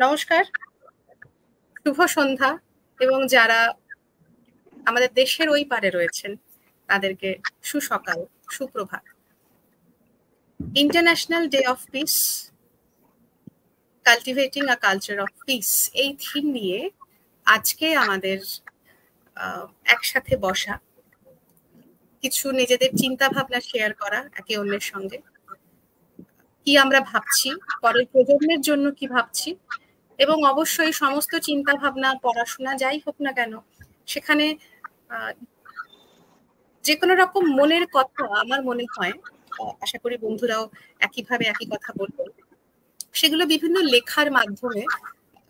নমস্কার, শুভ সন্ধ্যা এবং যারা আমাদের দেশের ওই পারে রয়েছেন তাদেরকে সুসকাল, সুপ্রভাত। International day of piece, cultivating a culture of piece, এই থিম নিয়ে আজকে আমাদের একসাথে বসা, কিছু নিজেদের চিন্তা ভাবনা শেয়ার করা একে অন্যের সঙ্গে, কি আমরা ভাবছি, পরের প্রজন্মের জন্য কি ভাবছি, এবং অবশ্যই সমস্ত চিন্তা ভাবনা, পড়াশোনা যাই হোক না কেন, সেখানে যে কোনো রকম মনের কথা আমার মনে হয়, আশা করি বন্ধুরাও একইভাবে একই কথা বলবেন, সেগুলো বিভিন্ন লেখার মাধ্যমে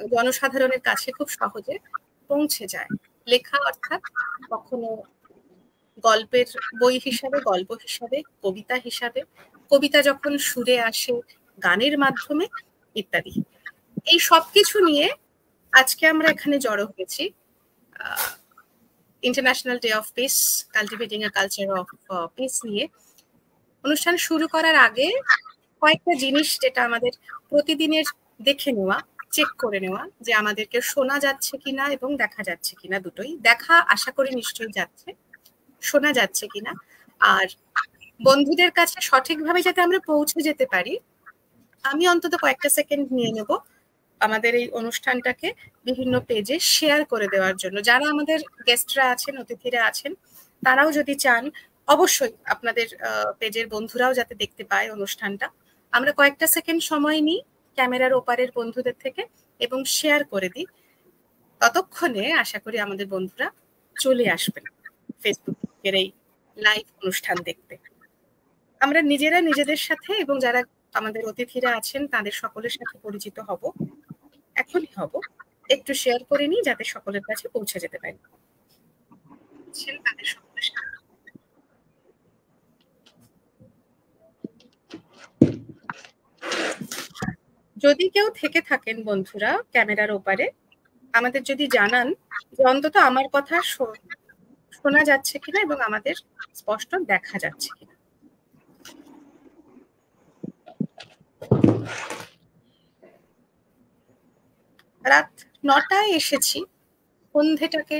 জনসাধারণের কাছে খুব সহজে পৌঁছে যায়। লেখা অর্থাৎ কখনো গল্পের বই হিসাবে, গল্প হিসাবে, কবিতা হিসাবে, কবিতা যখন সুরে আসে গানের মাধ্যমে ইত্যাদি। এই সবকিছু নিয়ে আজকে আমরা এখানে জড়ো হয়েছি international day of piece, cultivating a culture of piece নিয়ে। অনুষ্ঠান শুরু করার আগে কয়েকটা জিনিস যেটা আমাদের প্রতিদিনের দেখে নেওয়া, চেক করে নেওয়া, যে আমাদেরকে শোনা যাচ্ছে কিনা এবং দেখা যাচ্ছে কিনা, দুটোই। দেখা আশা করি নিশ্চয়ই যাচ্ছে, শোনা যাচ্ছে কিনা, আর বন্ধুদের কাছে সঠিকভাবে যাতে আমরা পৌঁছে যেতে পারি, আমি অন্তত কয়েকটা সেকেন্ড নিয়ে নেব আমাদের এই অনুষ্ঠানটাকে বিভিন্ন পেজে শেয়ার করে দেওয়ার জন্য। যারা আমাদের গেস্টরা আছেন, অতিথিরা আছেন, তারাও যদি চান অবশ্যই আপনাদের পেজের বন্ধুরাও যাতে দেখতে পায় অনুষ্ঠানটা। আমরা কয়েকটা সেকেন্ড সময় নিই ক্যামেরার ওপারের বন্ধুদের থেকে এবং শেয়ার করে দিই। ততক্ষণে আশা করি আমাদের বন্ধুরা চলে আসবেন ফেসবুকের এই লাইভ অনুষ্ঠান দেখতে। আমরা নিজেরা নিজেদের সাথে এবং যারা আমাদের অতিথিরা আছেন তাদের সকলের সাথে পরিচিত হব, এখনই হব। একটু শেয়ার করে নিই যাতে সকলের কাছে পৌঁছে যেতে পারি। তাদের সকলের সাথে যদি কেউ থেকে থাকেন বন্ধুরা ক্যামেরার ওপারে, আমাদের যদি জানান যে অন্তত আমার কথা শোনা যাচ্ছে কিনা এবং আমাদের স্পষ্ট দেখা যাচ্ছে কিনা। রাত 9টায় এসেছি, সন্ধেটাকে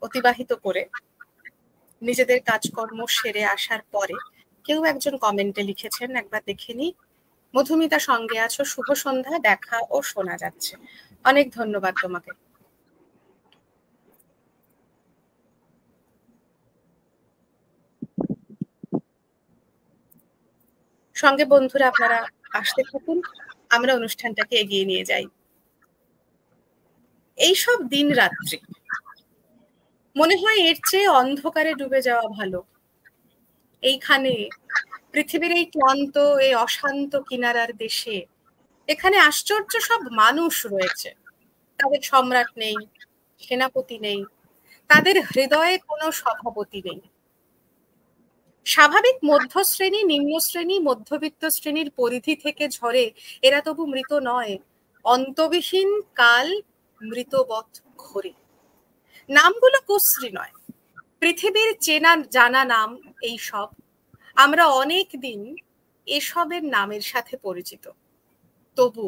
অতিবাহিত করে নিজেদের কাজকর্ম সেরে আসার পরে কেউ একজন কমেন্টে লিখেছেন, একবার দেখে নি, মধুমিতা সঙ্গে আছো, শুভ সন্ধ্যা, দেখা ও শোনা যাচ্ছে। অনেক ধন্যবাদ তোমাকে। সঙ্গে বন্ধুরা আপনারা আসতে থাকুন, আমরা অনুষ্ঠানটাকে এগিয়ে নিয়ে যাই। এইসব দিন রাত্রি মনে হয় এর চেয়ে অন্ধকারে ডুবে যাওয়া ভালো। এইখানে পৃথিবীর এই ক্লান্ত, এই অশান্ত কিনারার দেশে এখানে আশ্চর্য সব মানুষ রয়েছে। তাদের সম্রাট নেই, সেনাপতি নেই, তাদের হৃদয়ে কোনো সভাপতি নেই। স্বাভাবিক মধ্যশ্রেণী, নিম্ন শ্রেণী, মধ্যবিত্ত শ্রেণীর পরিধি থেকে ঝরে এরা তবু মৃত নয়, অন্তবিহীন কাল মৃতবৎ ঘোরে। নামগুলো কুশ্রী নয়, পৃথিবীর চেনা জানা নাম এই সব। আমরা অনেক দিন এসবের নামের সাথে পরিচিত, তবু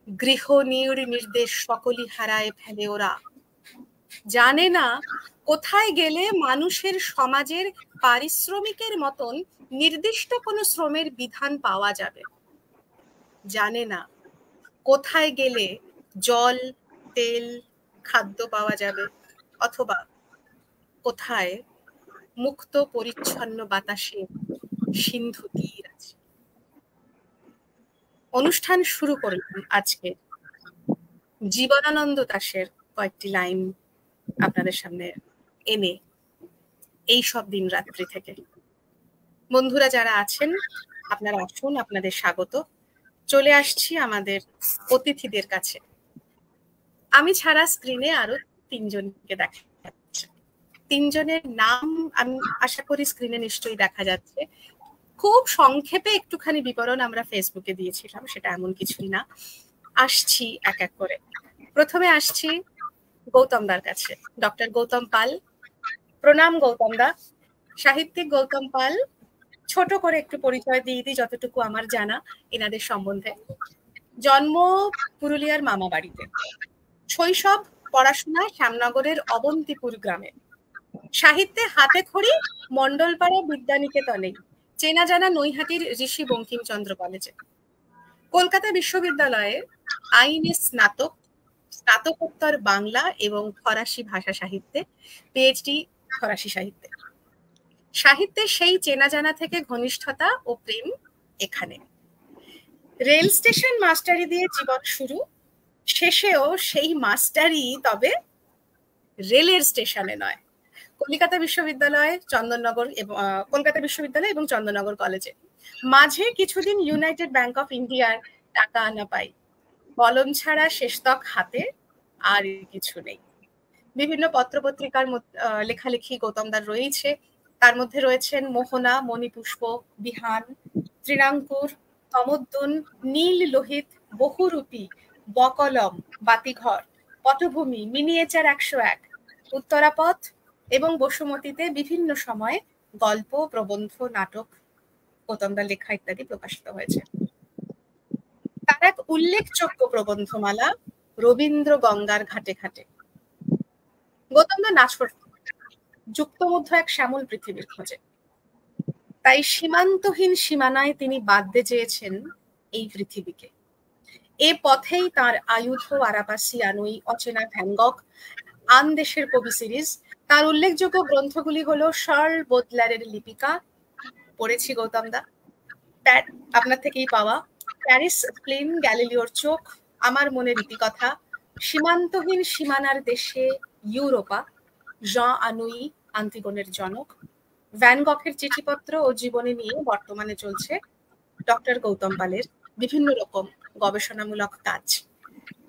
গৃহ নির্দেশ সকলই হারায় ফেলে ওরা। জানে না কোথায় গেলে মানুষের সমাজের পারিশ্রমিকের মতন নির্দিষ্ট কোনো শ্রমের বিধান পাওয়া যাবে। জানে না কোথায় গেলে জল, তেল, খাদ্য পাওয়া যাবে, অথবা কোথায় মুক্ত পরিচ্ছন্ন বাতাসে সিন্ধু তীর আছে। অনুষ্ঠান শুরু করলাম আজকে জীবনানন্দ দাশের কয়েকটি লাইন আপনাদের সামনে এনে এই সব দিন রাত্রি থেকে। বন্ধুরা যারা আছেন আপনারা আসুন, আপনাদের স্বাগত। চলে আসছি আমাদের অতিথিদের কাছে। আমি ছাড়া স্ক্রিনে আরো তিনজনকে দেখা যাচ্ছে। তিনজনের নাম আমি আশা করি স্ক্রিনে নিশ্চয়ই দেখা যাচ্ছে। খুব সংক্ষেপে একটুখানি বিবরণ আমরা ফেসবুকে দিয়েছিলাম, সেটা এমন কিছুই না। আসছি এক এক করে। প্রথমে আসছি গৌতম দার কাছে, ডক্টর গৌতম পাল। প্রণাম গৌতম দা। সাহিত্যিক গৌতম পাল, ছোট করে একটু পরিচয় দিয়ে দিই যতটুকু আমার জানা এনাদের সম্বন্ধে। জন্ম পুরুলিয়ার মামা বাড়িতে, শৈশব পড়াশোনা শ্যামনগরের অবন্তিপুর গ্রামে, সাহিত্যে হাতে খড়ি মণ্ডলপাড়া বিদ্যানিকেতনে, চেনা জানা নৈহাটির ঋষি বঙ্কিমচন্দ্র কলেজে, কলকাতা বিশ্ববিদ্যালয়ে আইনে স্নাতক, স্নাতকোত্তর বাংলা এবং ফরাসি ভাষা সাহিত্যে, পিএইচডি ফরাসি সাহিত্যে। সাহিত্যে সেই চেনা জানা থেকে ঘনিষ্ঠতা ও প্রেম এখানে। রেল স্টেশন মাস্টারি দিয়ে জীবন শুরু, শেষেও সেই মাস্টারি, তবে রেলের স্টেশনে নয়। কলকাতা বিশ্ববিদ্যালয় চন্দননগর এবং কলকাতা বিশ্ববিদ্যালয় এবং চন্দননগর কলেজে। মাঝে কিছুদিন ইউনাইটেড ব্যাংক অফ ইন্ডিয়ার টাকা আনা পাই, কলম ছাড়া শেষতক হাতে আর কিছু নেই। বিভিন্ন পত্রপত্রিকার লেখালেখি গৌতমদার রয়েছে, তার মধ্যে রয়েছেন মোহনা, মণিপুষ্প, বিহান, তৃণাঙ্কুর, তমোদ্দন, নীল লোহিত, বহুরূপী, বকলম, বাতিঘর, পটভূমি, মিনিয়েচার 101, উত্তরাপথ এবং বসুমতীতে বিভিন্ন সময়ে গল্প, প্রবন্ধ, নাটক, গৌতমদার লেখা ইত্যাদি প্রকাশিত হয়েছে। তার এক উল্লেখযোগ্য প্রবন্ধমালা রবীন্দ্র গঙ্গার ঘাটে ঘাটে। গৌতমদার নাছোড়, যুক্তমধ্য এক শ্যামল পৃথিবীর খোঁজে। তাই সীমান্তহীন সীমানায় তিনি বাঁধতে চেয়েছেন এই পৃথিবীকে। এ পথেই তার আয়ুধ, আরাপাসি, আনুই, অচেনা ভ্যানগক, আন দেশের কবি সিরিজ। তার উল্লেখযোগ্য গ্রন্থগুলি হলো শার্ল বোদলারের লিপিকা, পড়েছি গৌতমদা, আপনার থেকেই পাওয়া, প্যারিস ফিল্ম, গ্যালিলিওর চোখ, আমার মনের রীতিকথা, সীমান্তহীন সীমানার দেশে ইউরোপা, জঁ আনুই, আন্তিগোনের জনক, ভ্যান গখের চিঠিপত্র ও জীবনী নিয়ে বর্তমানে চলছে ডক্টর গৌতম পালের বিভিন্ন রকম গবেষণামূলক কাজ।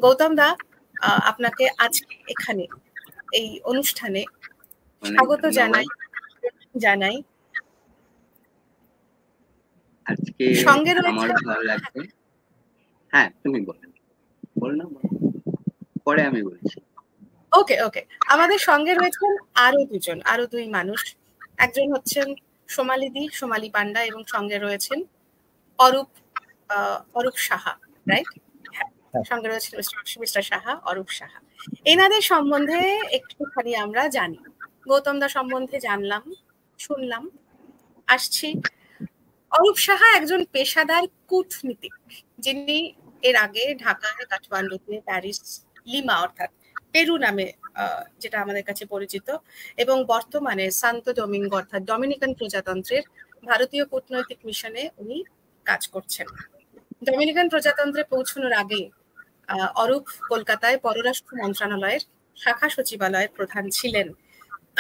গৌতম দা, আপনাকে আজকে এখানে এই অনুষ্ঠানে স্বাগত জানাই। আজকে সঙ্গে আমার ভালো লাগছে। হ্যাঁ, তুমি বলো না, পরে আমি বলছি। ওকে, আমাদের সঙ্গে রয়েছেন আরো দুই মানুষ। একজন হচ্ছেন সোমালি পান্ডা এবং সঙ্গে রয়েছেন অরূপ সাহা, রাইট? হ্যাঁ, সঙ্গে রয়েছেন মিস্টার সাহা, অরূপ সাহা। এনাদের সম্বন্ধে একটুখানি আমরা জানি, গৌতমদা সম্বন্ধে জানলাম, শুনলাম, আসছি। অরূপ সাহা একজন পেশাদার কূটনীতিক, যিনি এর আগে ঢাকায়, কাঠমান্ডুতে, প্যারিস, লিমা অর্থাৎ পেরু নামে যেটা আমাদের কাছে পরিচিত, এবং বর্তমানে সান্তো ডোমিঙ্গো অর্থাৎ ডমিনিকান প্রজাতন্ত্রের ভারতীয় কূটনৈতিক মিশনে উনি কাজ করছেন। ডমিনিকান প্রজাতন্ত্রে পৌঁছানোর আগে অরূপ কলকাতায় পররাষ্ট্র মন্ত্রণালয়ের শাখা সচিবালয়ের প্রধান ছিলেন।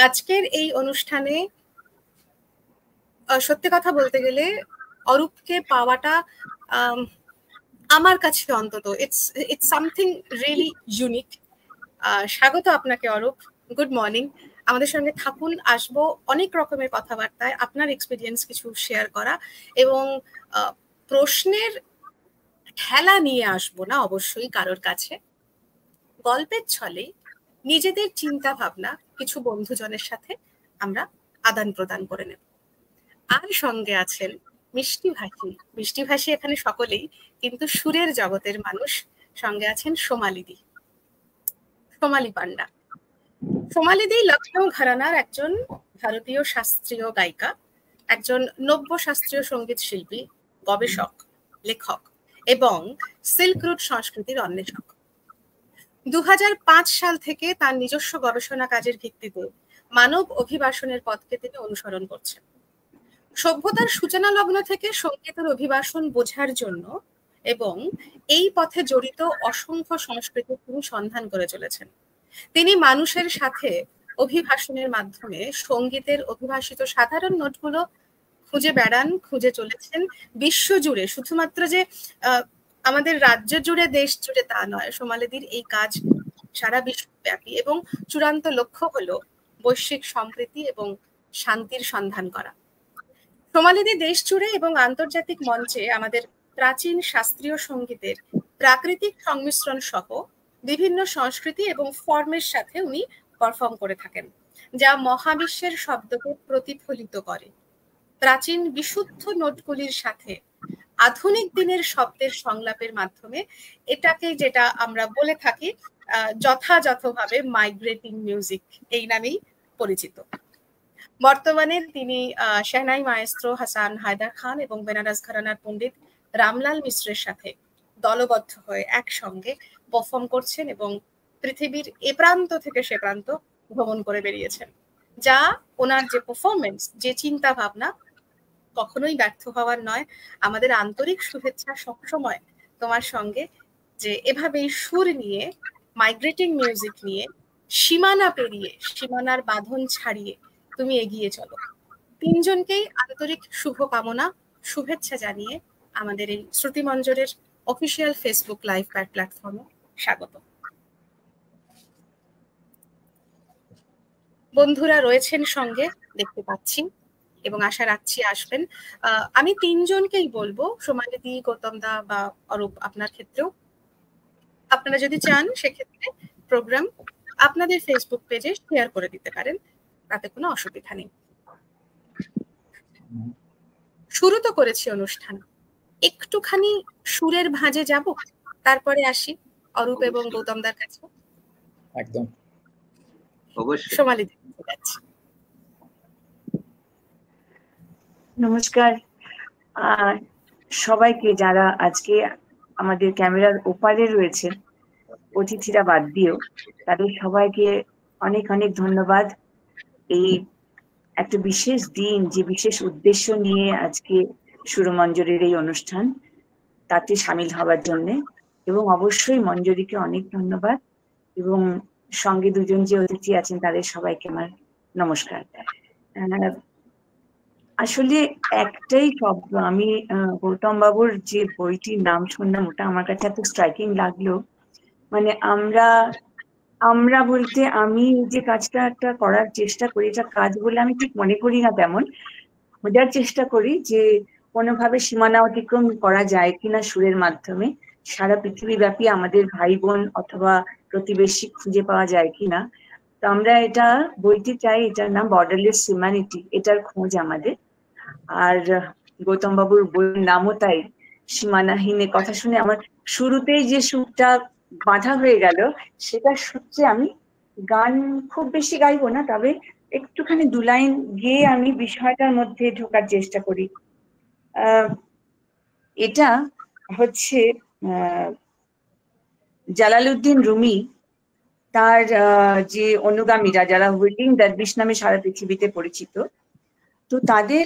আজকের এই অনুষ্ঠানে সত্যি কথা বলতে গেলে অরূপকে পাওয়াটা আমার কাছে অন্তত ইটস সামথিং রিয়েলি ইউনিক। স্বাগত আপনাকে অরূপ, গুড মর্নিং। আমাদের সঙ্গে থাকুন, আসবো অনেক রকমের কথাবার্তায়, আপনার এক্সপিরিয়েন্স কিছু শেয়ার করা, এবং প্রশ্নের ঠেলা নিয়ে আসবো না অবশ্যই কারোর কাছে, গল্পের ছলে নিজেদের চিন্তা ভাবনা কিছু বন্ধুজনের সাথে আমরা আদান প্রদান করে নেব। আর সঙ্গে আছেন মিষ্টি ভাষী এখানে সকলেই, কিন্তু সুরের জগতের মানুষ। সঙ্গে আছেন সোমালি পান্ডা। সোমালিদি লখনৌ ঘরানার একজন ভারতীয় শাস্ত্রীয় গায়িকা, একজন নব্য শাস্ত্রীয় সঙ্গীত শিল্পী, গবেষক, লেখক এবং সিল্ক রুট সংস্কৃতির অন্বেষক। 2005 সাল থেকে তার নিজস্ব গবেষণা কাজের ভিত্তিতে মানব অভিবাসনের পথকে তিনি অনুসরণ করছেন। সভ্যতার সূচনা লগ্ন থেকে সঙ্গীতের অভিবাসন বোঝার জন্য এবং এই পথে জড়িত অসংখ্য সংস্কৃতির তিনি সন্ধান করে চলেছেন। তিনি মানুষের সাথে অভিভাষণের মাধ্যমে সঙ্গীতের অভিভাষিত সাধারণ নোটগুলো খুঁজে চলেছেন বিশ্বজুড়ে। শুধুমাত্র যে আমাদের রাজ্য জুড়ে, দেশ জুড়ে তা নয়, সোমালিদির এই কাজ সারা বিশ্বব্যাপী, এবং চূড়ান্ত লক্ষ্য হলো বৈশ্বিক সম্প্রীতি এবং শান্তির সন্ধান করা। সোমালিদি দেশ জুড়ে এবং আন্তর্জাতিক মঞ্চে আমাদের প্রাচীন শাস্ত্রীয় সঙ্গীতের প্রাকৃতিক সংমিশ্রণ সহ বিভিন্ন সংস্কৃতি এবং ফর্মের সাথে উনি পারফর্ম করে থাকেন, যা মহাবিশ্বের শব্দকে প্রতিফলিত করে। প্রাচীন বিশুদ্ধ নোটগুলির সাথে আধুনিক দিনের শব্দের সংলাপের মাধ্যমে এটাকে, যেটা আমরা বলে থাকি যথাযথভাবে মাইগ্রেটিং মিউজিক, এই নামেই পরিচিত। বর্তমানে তিনি শেহনাই মায়েস্ট্রো হাসান হায়দার খান এবং বেনারস ঘরানার পণ্ডিত রামলাল মিশ্রের সাথে দলবদ্ধ হয়ে একসঙ্গে পারফর্ম করছেন এবং পৃথিবীর এ প্রান্ত থেকে সে প্রান্ত ভ্রমণ করে বেরিয়েছেন। যা ওনার যে পারফরমেন্স, যে চিন্তা ভাবনা, কখনোই ব্যর্থ হওয়ার নয়। আমাদের আন্তরিক শুভেচ্ছা সবসময় তোমার সঙ্গে, যে এভাবেই সুর নিয়ে, মাইগ্রেটিং মিউজিক নিয়ে, সীমানা পেরিয়ে, সীমানার বাঁধন ছাড়িয়ে তুমি এগিয়ে চলো। তিনজনকেই আন্তরিক শুভকামনা, শুভেচ্ছা জানিয়ে আমাদের এই শ্রুতিমঞ্জরের অফিসিয়াল ফেসবুক লাইভ প্ল্যাটফর্মে স্বাগত। বন্ধুরা রয়েছেন সঙ্গে, দেখতে পাচ্ছি এবং আশা রাখছি আসবেন। আমি তিনজনকেই বলবো, সোমালিদি, গৌতম দা বা অরূপ আপনার ক্ষেত্রেও, আপনারা যদি চান সেক্ষেত্রে প্রোগ্রাম আপনাদের ফেসবুক পেজে শেয়ার করে দিতে পারেন, তাতে কোনো অসুবিধা নেই। শুরু তো করেছি অনুষ্ঠান, একটুখানি সুরের ভাঁজে যাব, তারপরে আসি অরূপ এবং গৌতম দার কাছে। একদম অবশ্যই। সোমালিদি যাচ্ছি। নমস্কার সবাইকে, যারা আজকে আমাদের ক্যামেরার ওপারে রয়েছে, অতিথিরা বাদ দিয়েও, তাদের সবাইকে অনেক অনেক ধন্যবাদ। এই একটা বিশেষ দিন, যে বিশেষ উদ্দেশ্য নিয়ে আজকে সুরমঞ্জরির এই অনুষ্ঠান, তাতে সামিল হওয়ার জন্য, এবং অবশ্যই মঞ্জরিকে অনেক ধন্যবাদ, এবং সঙ্গে দুজন যে অতিথি আছেন তাদের সবাইকে আমার নমস্কার। আসলে একটাই শব্দ, আমি গৌতম বাবুর যে বইটির নাম শুনলাম, ওটা আমার কাছে এত স্ট্রাইকিং লাগলো। মানে আমরা বলতে, আমি যে কাজটা একটা করার চেষ্টা করি, এটা কাজ বলে আমি ঠিক মনে করি না, তেমন খোঁজার চেষ্টা করি যে কোনোভাবে সীমানা অতিক্রম করা যায় কিনা সুরের মাধ্যমে, সারা পৃথিবীব্যাপী আমাদের ভাই বোন অথবা প্রতিবেশী খুঁজে পাওয়া যায় কিনা। তো আমরা এটা বইটি চাই, এটার নাম বর্ডারলেস হিউম্যানিটি, এটার খোঁজ আমাদের। আর গৌতম বাবুর বইয়ের নামও তাই, সীমানাহীনে। কথা শুনে আমার শুরুতেই যে সুরটা বাঁধা হয়ে গেল, সেটা সূত্রে আমি গান খুব বেশি গাইবো না, তবে একটুখানি দু লাইন গেয়ে আমি বিষয়টার মধ্যে ঢোকার চেষ্টা করি। এটা হচ্ছে জালালউদ্দিন রুমি, তার যে অনুগামীরা, যারা ওয়েটিং দারবিশ নামে সারা পৃথিবীতে পরিচিত, তো তাদের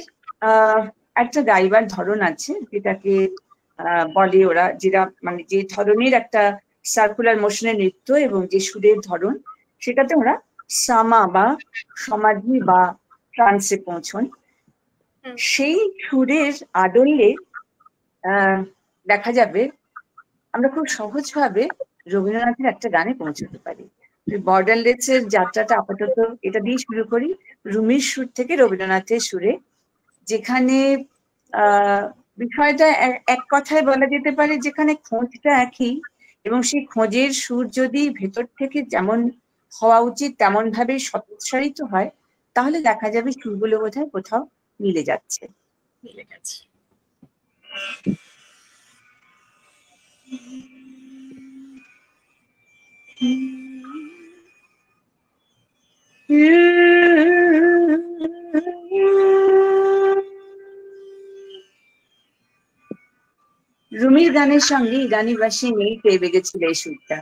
একটা গাইবার ধরন আছে, যেটাকে বলে ওরা, যেটা মানে যে ধরনের একটা সার্কুলার মোশনের নৃত্য এবং যে সুরের ধরন, সেটাতে ওরা সামা বা সমাধি বা ট্রান্সে পৌঁছন। সেই সুরের আদলে দেখা যাবে আমরা খুব সহজভাবে রবীন্দ্রনাথের একটা গানে পৌঁছতে পারি। বর্ডারলেসের যাত্রাটা আপাতত এটা দিয়ে শুরু করি, রুমির সুর থেকে রবীন্দ্রনাথের সুরে, যেখানে বিষয়টা এক কথায় বলা যেতে পারে, যেখানে খোঁজটা একই, এবং সেই খোঁজের সুর যদি ভেতর থেকে যেমন হওয়া উচিত তেমন ভাবে সৎসারিত হয়, তাহলে দেখা যাবে সুরগুলো বোধহয় কোথাও মিলে যাচ্ছে। রুমির গানের সঙ্গে ইরানিবাসী মিল পেয়ে বেগেছিল এই সুরটা।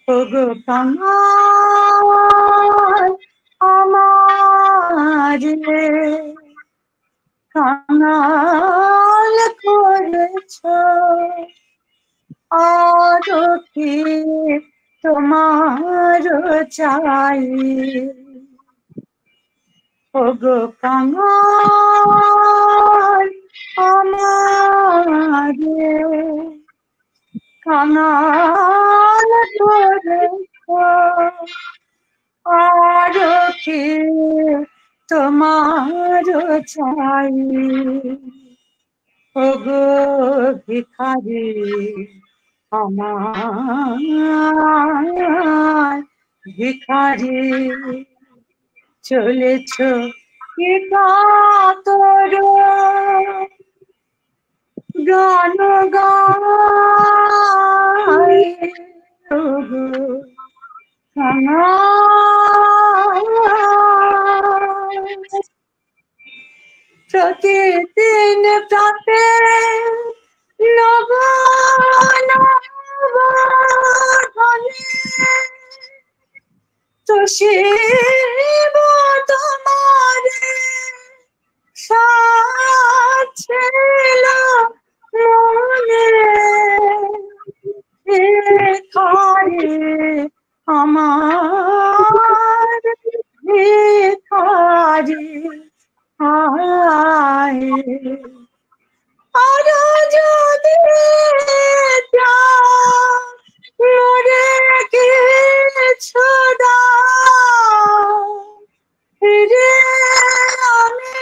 ওগো কাঙাল আমার কাঙাল করেছ, আর কি তোমার চাই ওগো কাঙাল আমার কাঙাল আর কি তোমার চাই ওগো ভিখারি আমার ভিখারি চলেছ কি কাতর গান গায় ওগো প্রতিদিন প্রাতে নব নব তো শিব তোমার সাছিল মনে ভিখারি আমার ভিখারি আয় আরো যদি মরে কিছু দাও রে আমি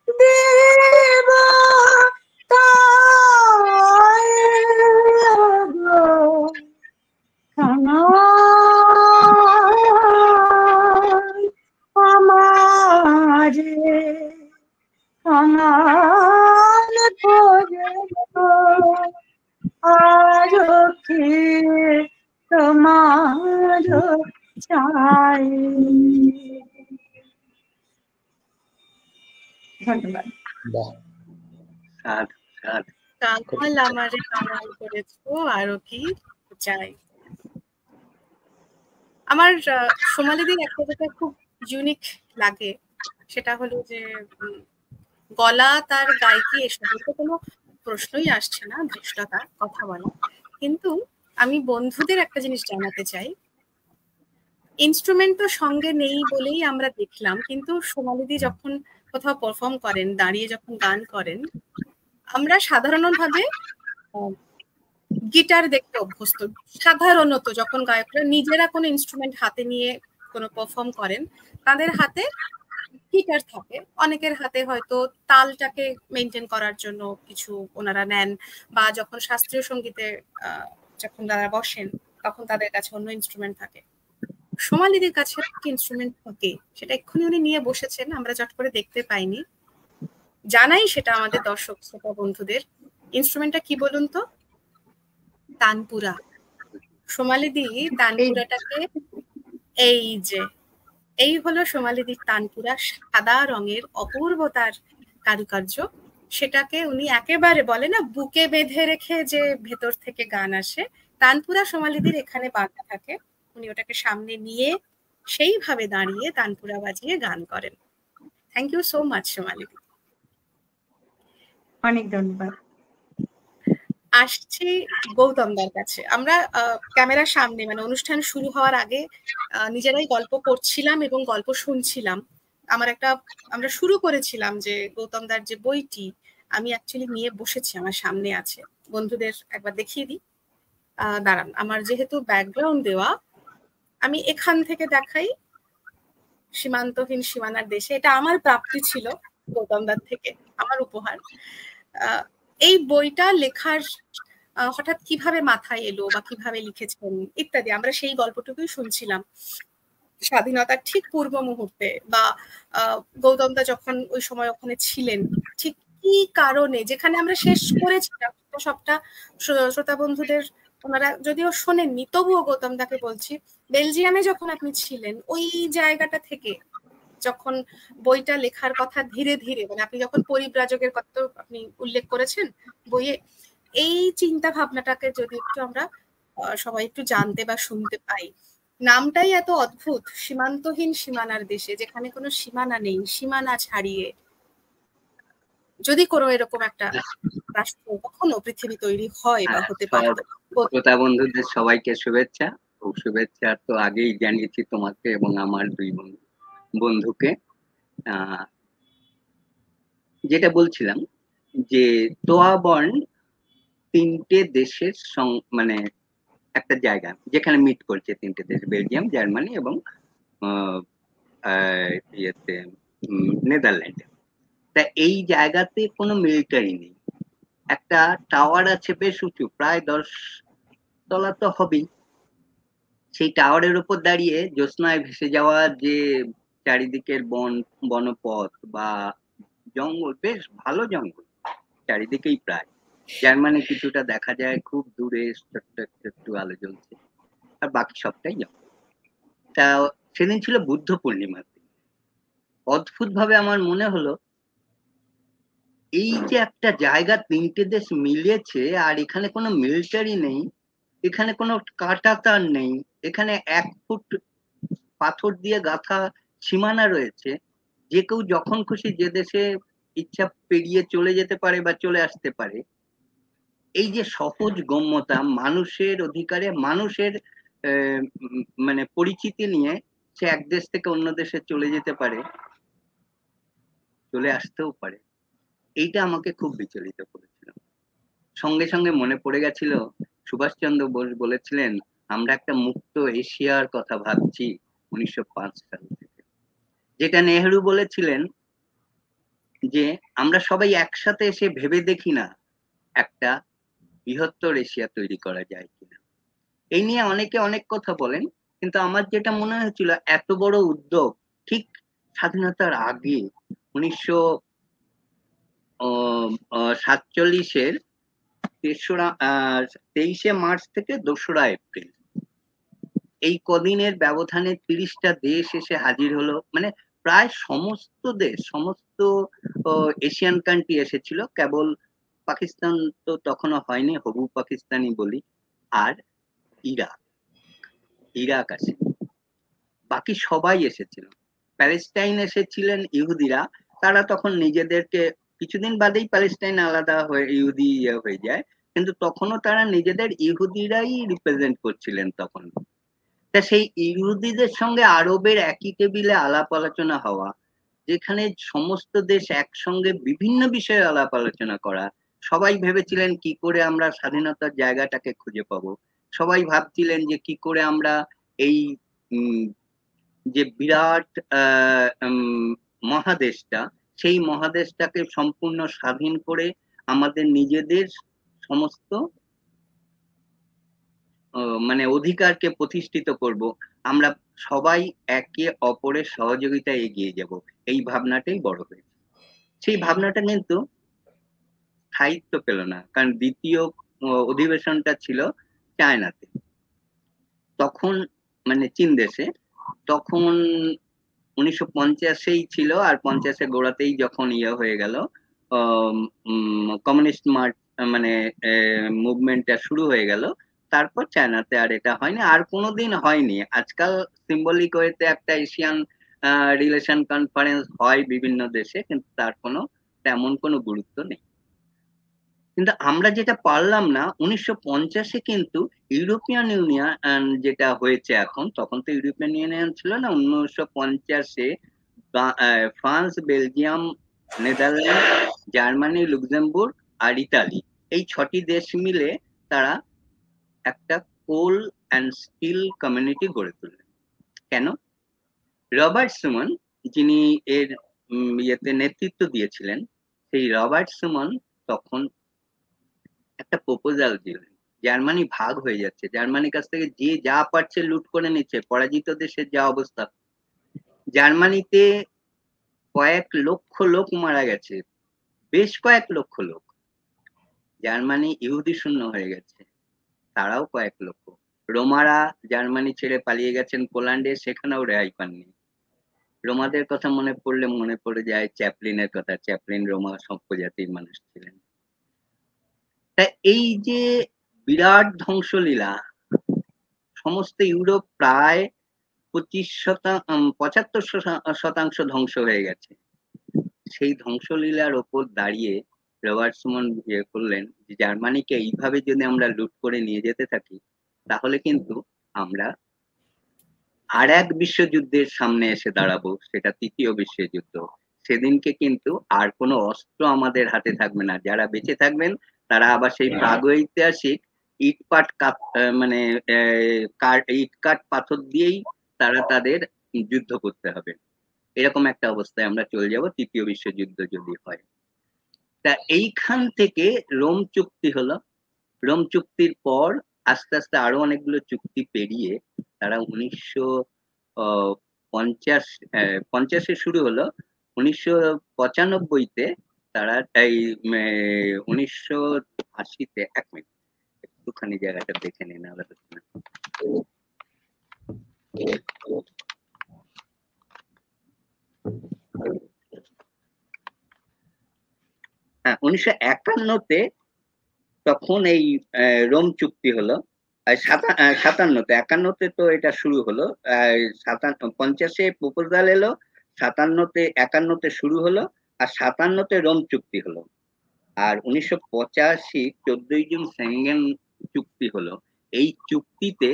দেব তাই গো আমার কাঙাল করে আরো কি তোমার চাই। ধন্যবাদ। কাঙাল আমারে কাঙাল করেছো আরো কি চাই। আমার সোমালিদির একটা যেটা খুব ইউনিক লাগে সেটা হলো যে গলা তার গায়কি এসবের তো কোনো প্রশ্নই আসছে না, ধৃষ্টতা কথা বলা। কিন্তু আমি বন্ধুদের একটা জিনিস জানাতে চাই, ইনস্ট্রুমেন্ট তো সঙ্গে নেই বলেই আমরা দেখলাম, কিন্তু সোমালিদি যখন কোথাও পারফর্ম করেন, দাঁড়িয়ে যখন গান করেন, আমরা সাধারণভাবে গিটার দেখতে অভ্যস্ত। সাধারণত যখন গায়করা নিজেরা কোনো ইনস্ট্রুমেন্ট হাতে নিয়ে কোনো পারফর্ম করেন, তাদের হাতে গিটার থাকে, অনেকের হাতে হয়তো তালটাকে মেনটেন করার জন্য কিছু ওনারা নেন, বা যখন শাস্ত্রীয় সঙ্গীতে যখন তারা বসেন তখন তাদের কাছে অন্য ইনস্ট্রুমেন্ট থাকে। সোমালিদির কাছে একটা ইনস্ট্রুমেন্ট থাকে, সেটা এক্ষুনি উনি নিয়ে বসেছেন, আমরা চট করে দেখতে পাইনি। জানাই সেটা আমাদের দর্শক শ্রোতা বন্ধুদের। ইনস্ট্রুমেন্টটা কি বলুন তো? তানপুরা। সোমালিদি তানপুরাটাকে এই হলো সোমালিদির তানপুরা, সাদা রঙের অপূর্বতার কারুকার্য। সেটাকে উনি একেবারে বলে না বুকে বেঁধে রেখে যে ভেতর থেকে গান আসে, তানপুরা সোমালিদির এখানে বাঁধা থাকে। উনি ওটাকে সামনে নিয়ে সেইভাবে দাঁড়িয়ে তানপুরা বাজিয়ে গান করেন। থ্যাংক ইউ সো মাচ সোমালিদি। অনেক ধন্যবাদ। আসছি গৌতমদার কাছে। আমরা ক্যামেরার সামনে মানে অনুষ্ঠান শুরু হওয়ার আগে নিজেরাই গল্প করছিলাম এবং গল্প শুনছিলাম। আমরা শুরু করেছিলাম যে গৌতমদার যে বইটি আমি অ্যাকচুয়ালি নিয়ে বসেছি, আমার সামনে আছে, বন্ধুদের একবার দেখিয়ে দিই। দাঁড়ান, আমার যেহেতু ব্যাকগ্রাউন্ড দেওয়া, আমি এখান থেকে দেখাই। সীমান্তহীন সীমানার দেশে, এটা আমার প্রাপ্তি ছিল গৌতমদার থেকে, আমার উপহার। এই বইটা লেখার হঠাৎ কিভাবে মাথায় এলো বা কিভাবে লিখেছেন ইত্যাদি আমরা সেই গল্পটুকুই শুনছিলাম। স্বাধীনতার ঠিক পূর্ব মুহূর্তে বা গৌতমদা যখন ওই সময় ওখানে ছিলেন, ঠিক কি কারণে, যেখানে আমরা শেষ করেছিলাম সবটা শ্রোতা বন্ধুদের ওনারা যদিও শোনেননি, তবুও গৌতমদাকে বলছি, বেলজিয়ামে যখন আপনি ছিলেন ওই জায়গাটা থেকে যখন বইটা লেখার কথা ধীরে ধীরে, মানে আপনি যখন পরিব্রাজকের কথা আপনি উল্লেখ করেছেন বইয়ে, এই চিন্তা ভাবনাটাকে যদি একটু আমরা সবাই একটু জানতে বা শুনতে পাই। নামটাই এত অদ্ভুত, সীমান্তহীন সীমানার দেশে, যেখানে কোনো সীমানা নেই, সীমানা ছাড়িয়ে যদি কোনো এরকম একটা রাষ্ট্র কখনো পৃথিবী তৈরি হয় বা হতে পারে। শ্রোতা বন্ধুদের সবাইকে শুভেচ্ছা শুভেচ্ছা তো আগেই জানিয়েছি তোমাকে এবং আমার দুই বন্ধুকে। যেটা বলছিলাম যে তোয়াবর্ন তিনটে দেশের মানে একটা জায়গা যেখানে মিট করছে তিনটে দেশ, বেলজিয়াম, জার্মানি এবং ইয়েতে নেদারল্যান্ডে। তা এই জায়গাতে কোনো মিলিটারি নেই। একটা টাওয়ার আছে বেশ উঁচু, প্রায় 10 তলা তো হবেই। সেই টাওয়ারের উপর দাঁড়িয়ে জ্যোৎস্নায় ভেসে যাওয়া যে চারিদিকের বনপথ বা জঙ্গল, বেশ ভালো জঙ্গল চারিদিকেই প্রায়। জার্মানি কিছুটা দেখা যায়, খুব দূরে ছোট্ট একটু আলো জ্বলছে, আর বাকি সবটাই জঙ্গল। তা সেদিন ছিল বুদ্ধ পূর্ণিমার দিন। অদ্ভুত ভাবে আমার মনে হলো এই যে একটা জায়গা তিনটে দেশ মিলেছে আর এখানে কোনো মিলিটারি নেই, এখানে কোনো কাঁটাতার নেই, এখানে 1 ফুট পাথর দিয়ে গাঁথা সীমানা রয়েছে, যে কেউ যখন খুশি যে দেশে ইচ্ছা পেরিয়ে চলে যেতে পারে বা চলে আসতে পারে। এই যে সহজ গম্যতা, মানুষের অধিকারে, মানুষের মানে পরিচিতি নিয়ে সে এক দেশ থেকে অন্য দেশে চলে যেতে পারে, চলে আসতেও পারে, এইটা আমাকে খুব বিচলিত করেছিল। সঙ্গে সঙ্গে মনে পড়ে গেছিল সুভাষচন্দ্র বোস বলেছিলেন, আমরা একটা মুক্ত এশিয়ার কথা ভাবছি 1905 সাল থেকে। যেটা নেহেরু বলেছিলেন যে আমরা সবাই একসাথে এসে ভেবে দেখি না একটা বৃহত্তর এশিয়া তৈরি করা যায় কিনা। এই নিয়ে অনেকে অনেক কথা বলেন, কিন্তু আমার যেটা মনে হয়েছিল এত বড় উদ্যোগ ঠিক স্বাধীনতার আগে 1947-এর 23শে মার্চ থেকে 2রা এপ্রিল, এই কদিনের ব্যবধানে 30টা দেশ এসে হাজির হলো। মানে প্রায় সমস্ত দেশ, সমস্ত এশিয়ান কান্ট্রি এসেছিল, কেবল পাকিস্তান তো তখনও হয়নি, হবু পাকিস্তানি বলি, আর ইরাক আছে, বাকি সবাই এসেছিল। প্যালেস্টাইন এসেছিলেন ইহুদিরা, তারা তখন নিজেদেরকে, কিছুদিন বাদেই প্যালেস্টাইন আলাদা হয়ে ইহুদি হয়ে যায়, কিন্তু তখনও তারা নিজেদের ইহুদিরাই রিপ্রেজেন্ট করছিলেন তখন। তা সেই ইহুদিদের সঙ্গে আরবের একই টেবিলে আলাপ আলোচনা হওয়া, যেখানে সমস্ত দেশ একসঙ্গে বিভিন্ন বিষয়ে আলাপ আলোচনা করা, সবাই ভেবেছিলেন কি করে আমরা স্বাধীনতার জায়গাটাকে খুঁজে পাবো, সবাই ভাবছিলেন যে কি করে আমরা এই যে বিরাট মহাদেশটা, সেই মহাদেশটাকে সম্পূর্ণ স্বাধীন করে আমাদের নিজেদের সমস্ত মানে অধিকারকে প্রতিষ্ঠিত করব, আমরা সবাই একে অপরের সহযোগিতায় এগিয়ে যাব, এই ভাবনাটাই বড় হয়েছে। সেই ভাবনাটা কিন্তু স্থায়িত্ব পেল না, কারণ দ্বিতীয় অধিবেশনটা ছিল চায়নাতে, তখন মানে চীন দেশে। তখন 1950-এই ছিল, আর 50-এর গোড়াতেই যখন হয়ে গেল কমিউনিস্ট মার্চ, মানে মুভমেন্টটা শুরু হয়ে গেল, তারপর চায়নাতে আর এটা হয়নি, আর কোনোদিন হয়নি। আজকাল সিম্বলিক ওয়েতে একটা এশিয়ান রিলেশন কনফারেন্স হয় বিভিন্ন দেশে, কিন্তু তার কোনো তেমন কোনো গুরুত্ব নেই। কিন্তু আমরা যেটা পারলাম না 1950-এ, কিন্তু ইউরোপিয়ান ইউনিয়ন যেটা হয়েছে এখন, তখন তো ইউরোপিয়ান ইউনিয়ন ছিল না। 1950-এ France, Belgium, Netherland, Germany, Luxembourg আর ইতালি, এই 6টি দেশ মিলে তারা একটা কোল অ্যান্ড স্টিল কমিউনিটি গড়ে তুললেন। কেন? রবার্ট সুমন, যিনি এর নেতৃত্ব দিয়েছিলেন, সেই রবার্ট সুমন তখন একটা প্রপোজাল দিলেন, জার্মানি ভাগ হয়ে যাচ্ছে, জার্মানির কাছ থেকে যে যা পারছে লুট করে নিচ্ছে, পরাজিত দেশের যা অবস্থা, জার্মানিতে কয়েক লক্ষ লোক মারা গেছে, বেশ কয়েক লক্ষ লোক, জার্মানি ইহুদি শূন্য হয়ে গেছে, তারাও কয়েক লক্ষ। রোমারা জার্মানি ছেড়ে পালিয়ে গেছেন পোল্যান্ডে, সেখানেও রেহাই পাননি। রোমাদের কথা মনে পড়লে মনে পড়ে যায় চ্যাপলিনের কথা, চ্যাপলিন রোমা সম্প্রজাতির মানুষ ছিলেন। তা এই যে বিরাট ধ্বংসলীলা, সমস্ত ইউরোপ প্রায় 75% ধ্বংস হয়ে গেছে। সেই ধ্বংসলীলার ওপর দাঁড়িয়ে রবার্ট সুমন করলেন যে জার্মানিকে এইভাবে যদি আমরা লুট করে নিয়ে যেতে থাকি, তাহলে কিন্তু আমরা আর এক বিশ্বযুদ্ধের সামনে এসে দাঁড়াবো, সেটা তৃতীয় বিশ্বযুদ্ধ। সেদিনকে কিন্তু আর কোনো অস্ত্র আমাদের হাতে থাকবে না। যারা বেঁচে থাকবেন তারা আবার সেই প্রাগৈতিহাসিক মানে ইট কাঠ পাথর দিয়েই তারা তাদের যুদ্ধ করতে হবে। এরকম একটা অবস্থায় আমরা চলে যাব তৃতীয় বিশ্বযুদ্ধ যদি হয়। তা এইখান থেকে রোম চুক্তি হলো। রোম চুক্তির পর আস্তে আস্তে আরো অনেকগুলো চুক্তি পেরিয়ে তারা 1950 শুরু হলো। 1995-তে তারা এই 1980-তে, 1 মিনিট একটুখানি জায়গাটা দেখে নিন। হ্যাঁ, 1951-তে তখন এই রোম চুক্তি হলো। 57-তে, 51-তে তো এটা শুরু হলো। 50-এ প্রপোজাল এলো, 57-তে 51-তে শুরু হলো, আর 57-তে রোম চুক্তি হলো। আর 1985 14ই জুন সেঙ্গেন চুক্তি হলো। এই চুক্তিতে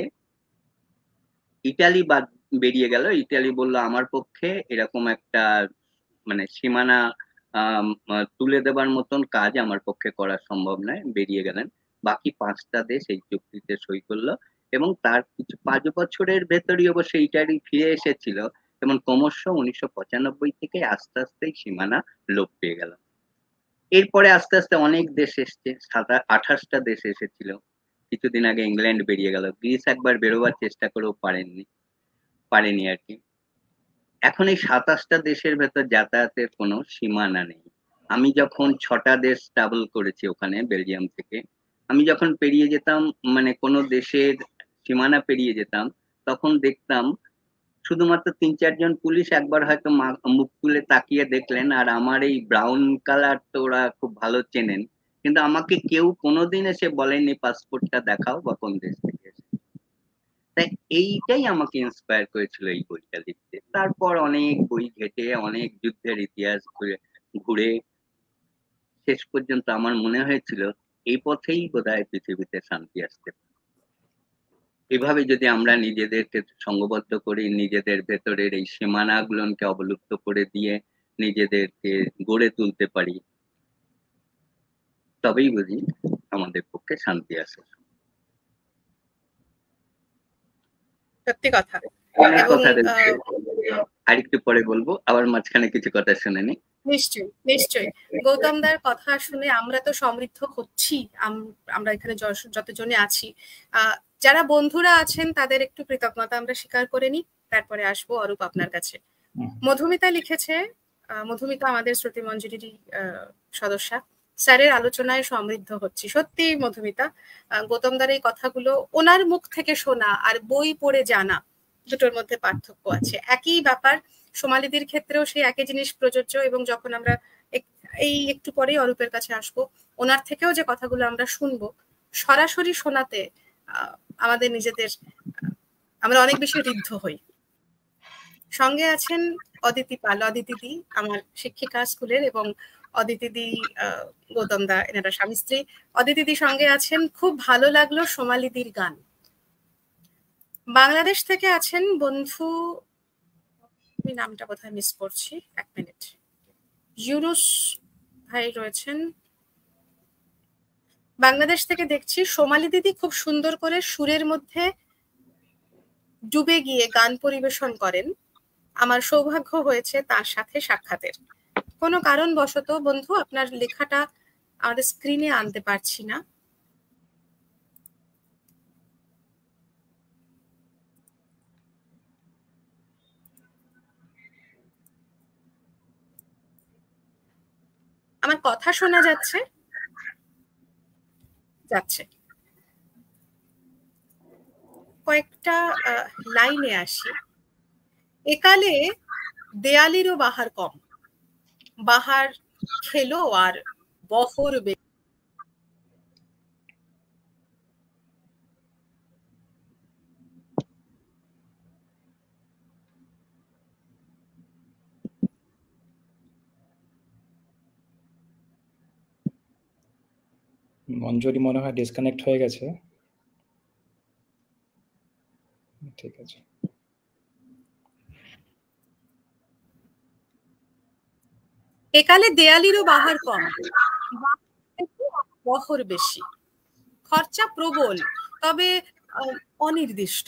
ইটালি বাদ বেরিয়ে গেল। ইটালি বলল আমার পক্ষে এরকম একটা মানে সীমানা তুলে দেবার মতন কাজ আমার পক্ষে করা সম্ভব নয়, বেরিয়ে গেলেন। বাকি 5টা দেশ এই চুক্তিতে সই করলো এবং তার কিছু 5 বছরের ভেতরই অবশ্য ইটালি ফিরে এসেছিল এবং ক্রমশ 1995 থেকে আস্তে আস্তে সীমানা লোপ পেয়ে গেল। এরপরে আস্তে আস্তে অনেক দেশ এসছে, 28টা দেশ এসেছিল। কিছুদিন আগে ইংল্যান্ড বেরিয়ে গেল, গ্রিস একবার বেরোবার চেষ্টা করেও পারেনি আর কি। এখন এই 27টা দেশের ভেতর যাতায়াতের কোনো সীমানা নেই। আমি যখন 6টা দেশ ট্রাভেল করেছি ওখানে বেলজিয়াম থেকে, আমি যখন পেরিয়ে যেতাম মানে কোনো দেশের সীমানা পেরিয়ে যেতাম, তখন দেখতাম শুধুমাত্র 3-4 জন পুলিশ একবার হয়তো মুখ তুলে তাকিয়ে দেখলেন, আর আমার এই ব্রাউন কালার তো ওরা খুব ভালো চেনেন, কিন্তু আমাকে কেউ কোনোদিন এসে বলেনি পাসপোর্টটা দেখাও বা কোন দেশ থেকে এসেছে। তাই এইটাই আমাকে ইন্সপায়ার করেছিল এই বইটা লিখতে। তারপর অনেক বই ঘেটে, অনেক যুদ্ধের ইতিহাস ঘুরে শেষ পর্যন্ত আমার মনে হয়েছিল এই পথেই বোধহয় পৃথিবীতে শান্তি আসতে পারে। এভাবে যদি আমরা নিজেদেরকে সংঘবদ্ধ করি, নিজেদের ভেতরের এই সীমানাগুলোকে অবলুপ্ত করে দিয়ে নিজেদেরকে গড়ে তুলতে পারি, তবেই বুঝি আমাদের পক্ষে শান্তি আসে। সত্যি কথা। আরেকটু পরে বলবো, আবার মাঝখানে কিছু কথা শুনে নি। নিশ্চয়ই নিশ্চয়ই। গৌতম দার কথা শুনে আমরা তো সমৃদ্ধ হচ্ছি, আমরা এখানে যতজনে আছি। যারা বন্ধুরা আছেন তাদের একটু কৃতজ্ঞতা আমরা স্বীকার করে নিই, তারপরে আসবো অরূপ আপনার কাছে। মধুমিতা লিখেছে, মধুমিতা আমাদের শ্রুতিমঞ্জুরিরই সদস্যা, স্যারের আলোচনায় সমৃদ্ধ হচ্ছি। সত্যি মধুমিতা, গৌতম দার এই কথাগুলো ওনার মুখ থেকে শোনা আর বই পড়ে জানা দুটোর মধ্যে পার্থক্য আছে। একই ব্যাপার সোমালিদির ক্ষেত্রেও সেই একই জিনিস প্রযোজ্য। এবং যখন আমরা এই একটু পরেই অরূপের কাছে আসবো, ওনার থেকেও যে কথাগুলো আমরা শুনবো, সরাসরি শোনাতে আমাদের নিজেদের আমরা অনেক বেশি ঋদ্ধ হই। সঙ্গে আছেন অদিতি পাল, অদিতি দি আমার শিক্ষিকা স্কুলের, এবং অদিতি দি গৌতম দা এনারা স্বামী স্ত্রী। অদিতি দি সঙ্গে আছেন, খুব ভালো লাগলো সোমালিদির গান। বাংলাদেশ থেকে আছেন বন্ধু, আমি নামটা বোধহয় মিস করছি, 1 মিনিট, ইউনুস ভাই রয়েছেন। বাংলাদেশ থেকে দেখছি সোমালি দিদি খুব সুন্দর করে সুরের মধ্যে ডুবে গিয়ে গান পরিবেশন করেন। আমার সৌভাগ্য হয়েছে তার সাথে সাক্ষাতের। কোনো কারণবশত বন্ধু আপনার লেখাটা আমাদের স্ক্রিনে আনতে পারছি না। আমার কথা শোনা যাচ্ছে? যাচ্ছে। কয়েকটা লাইনে আসি। একালে দেয়ালিরও বাহার কম, বাহার খেলো আর বহর মঞ্জুরি মনে হয় ডিসকানেক্ট হয়ে গেছে। ঠিক আছে। একালে দেয়ালিরও বাহার কম, বহর বেশি, খরচা প্রবল, তবে অনির্দিষ্ট।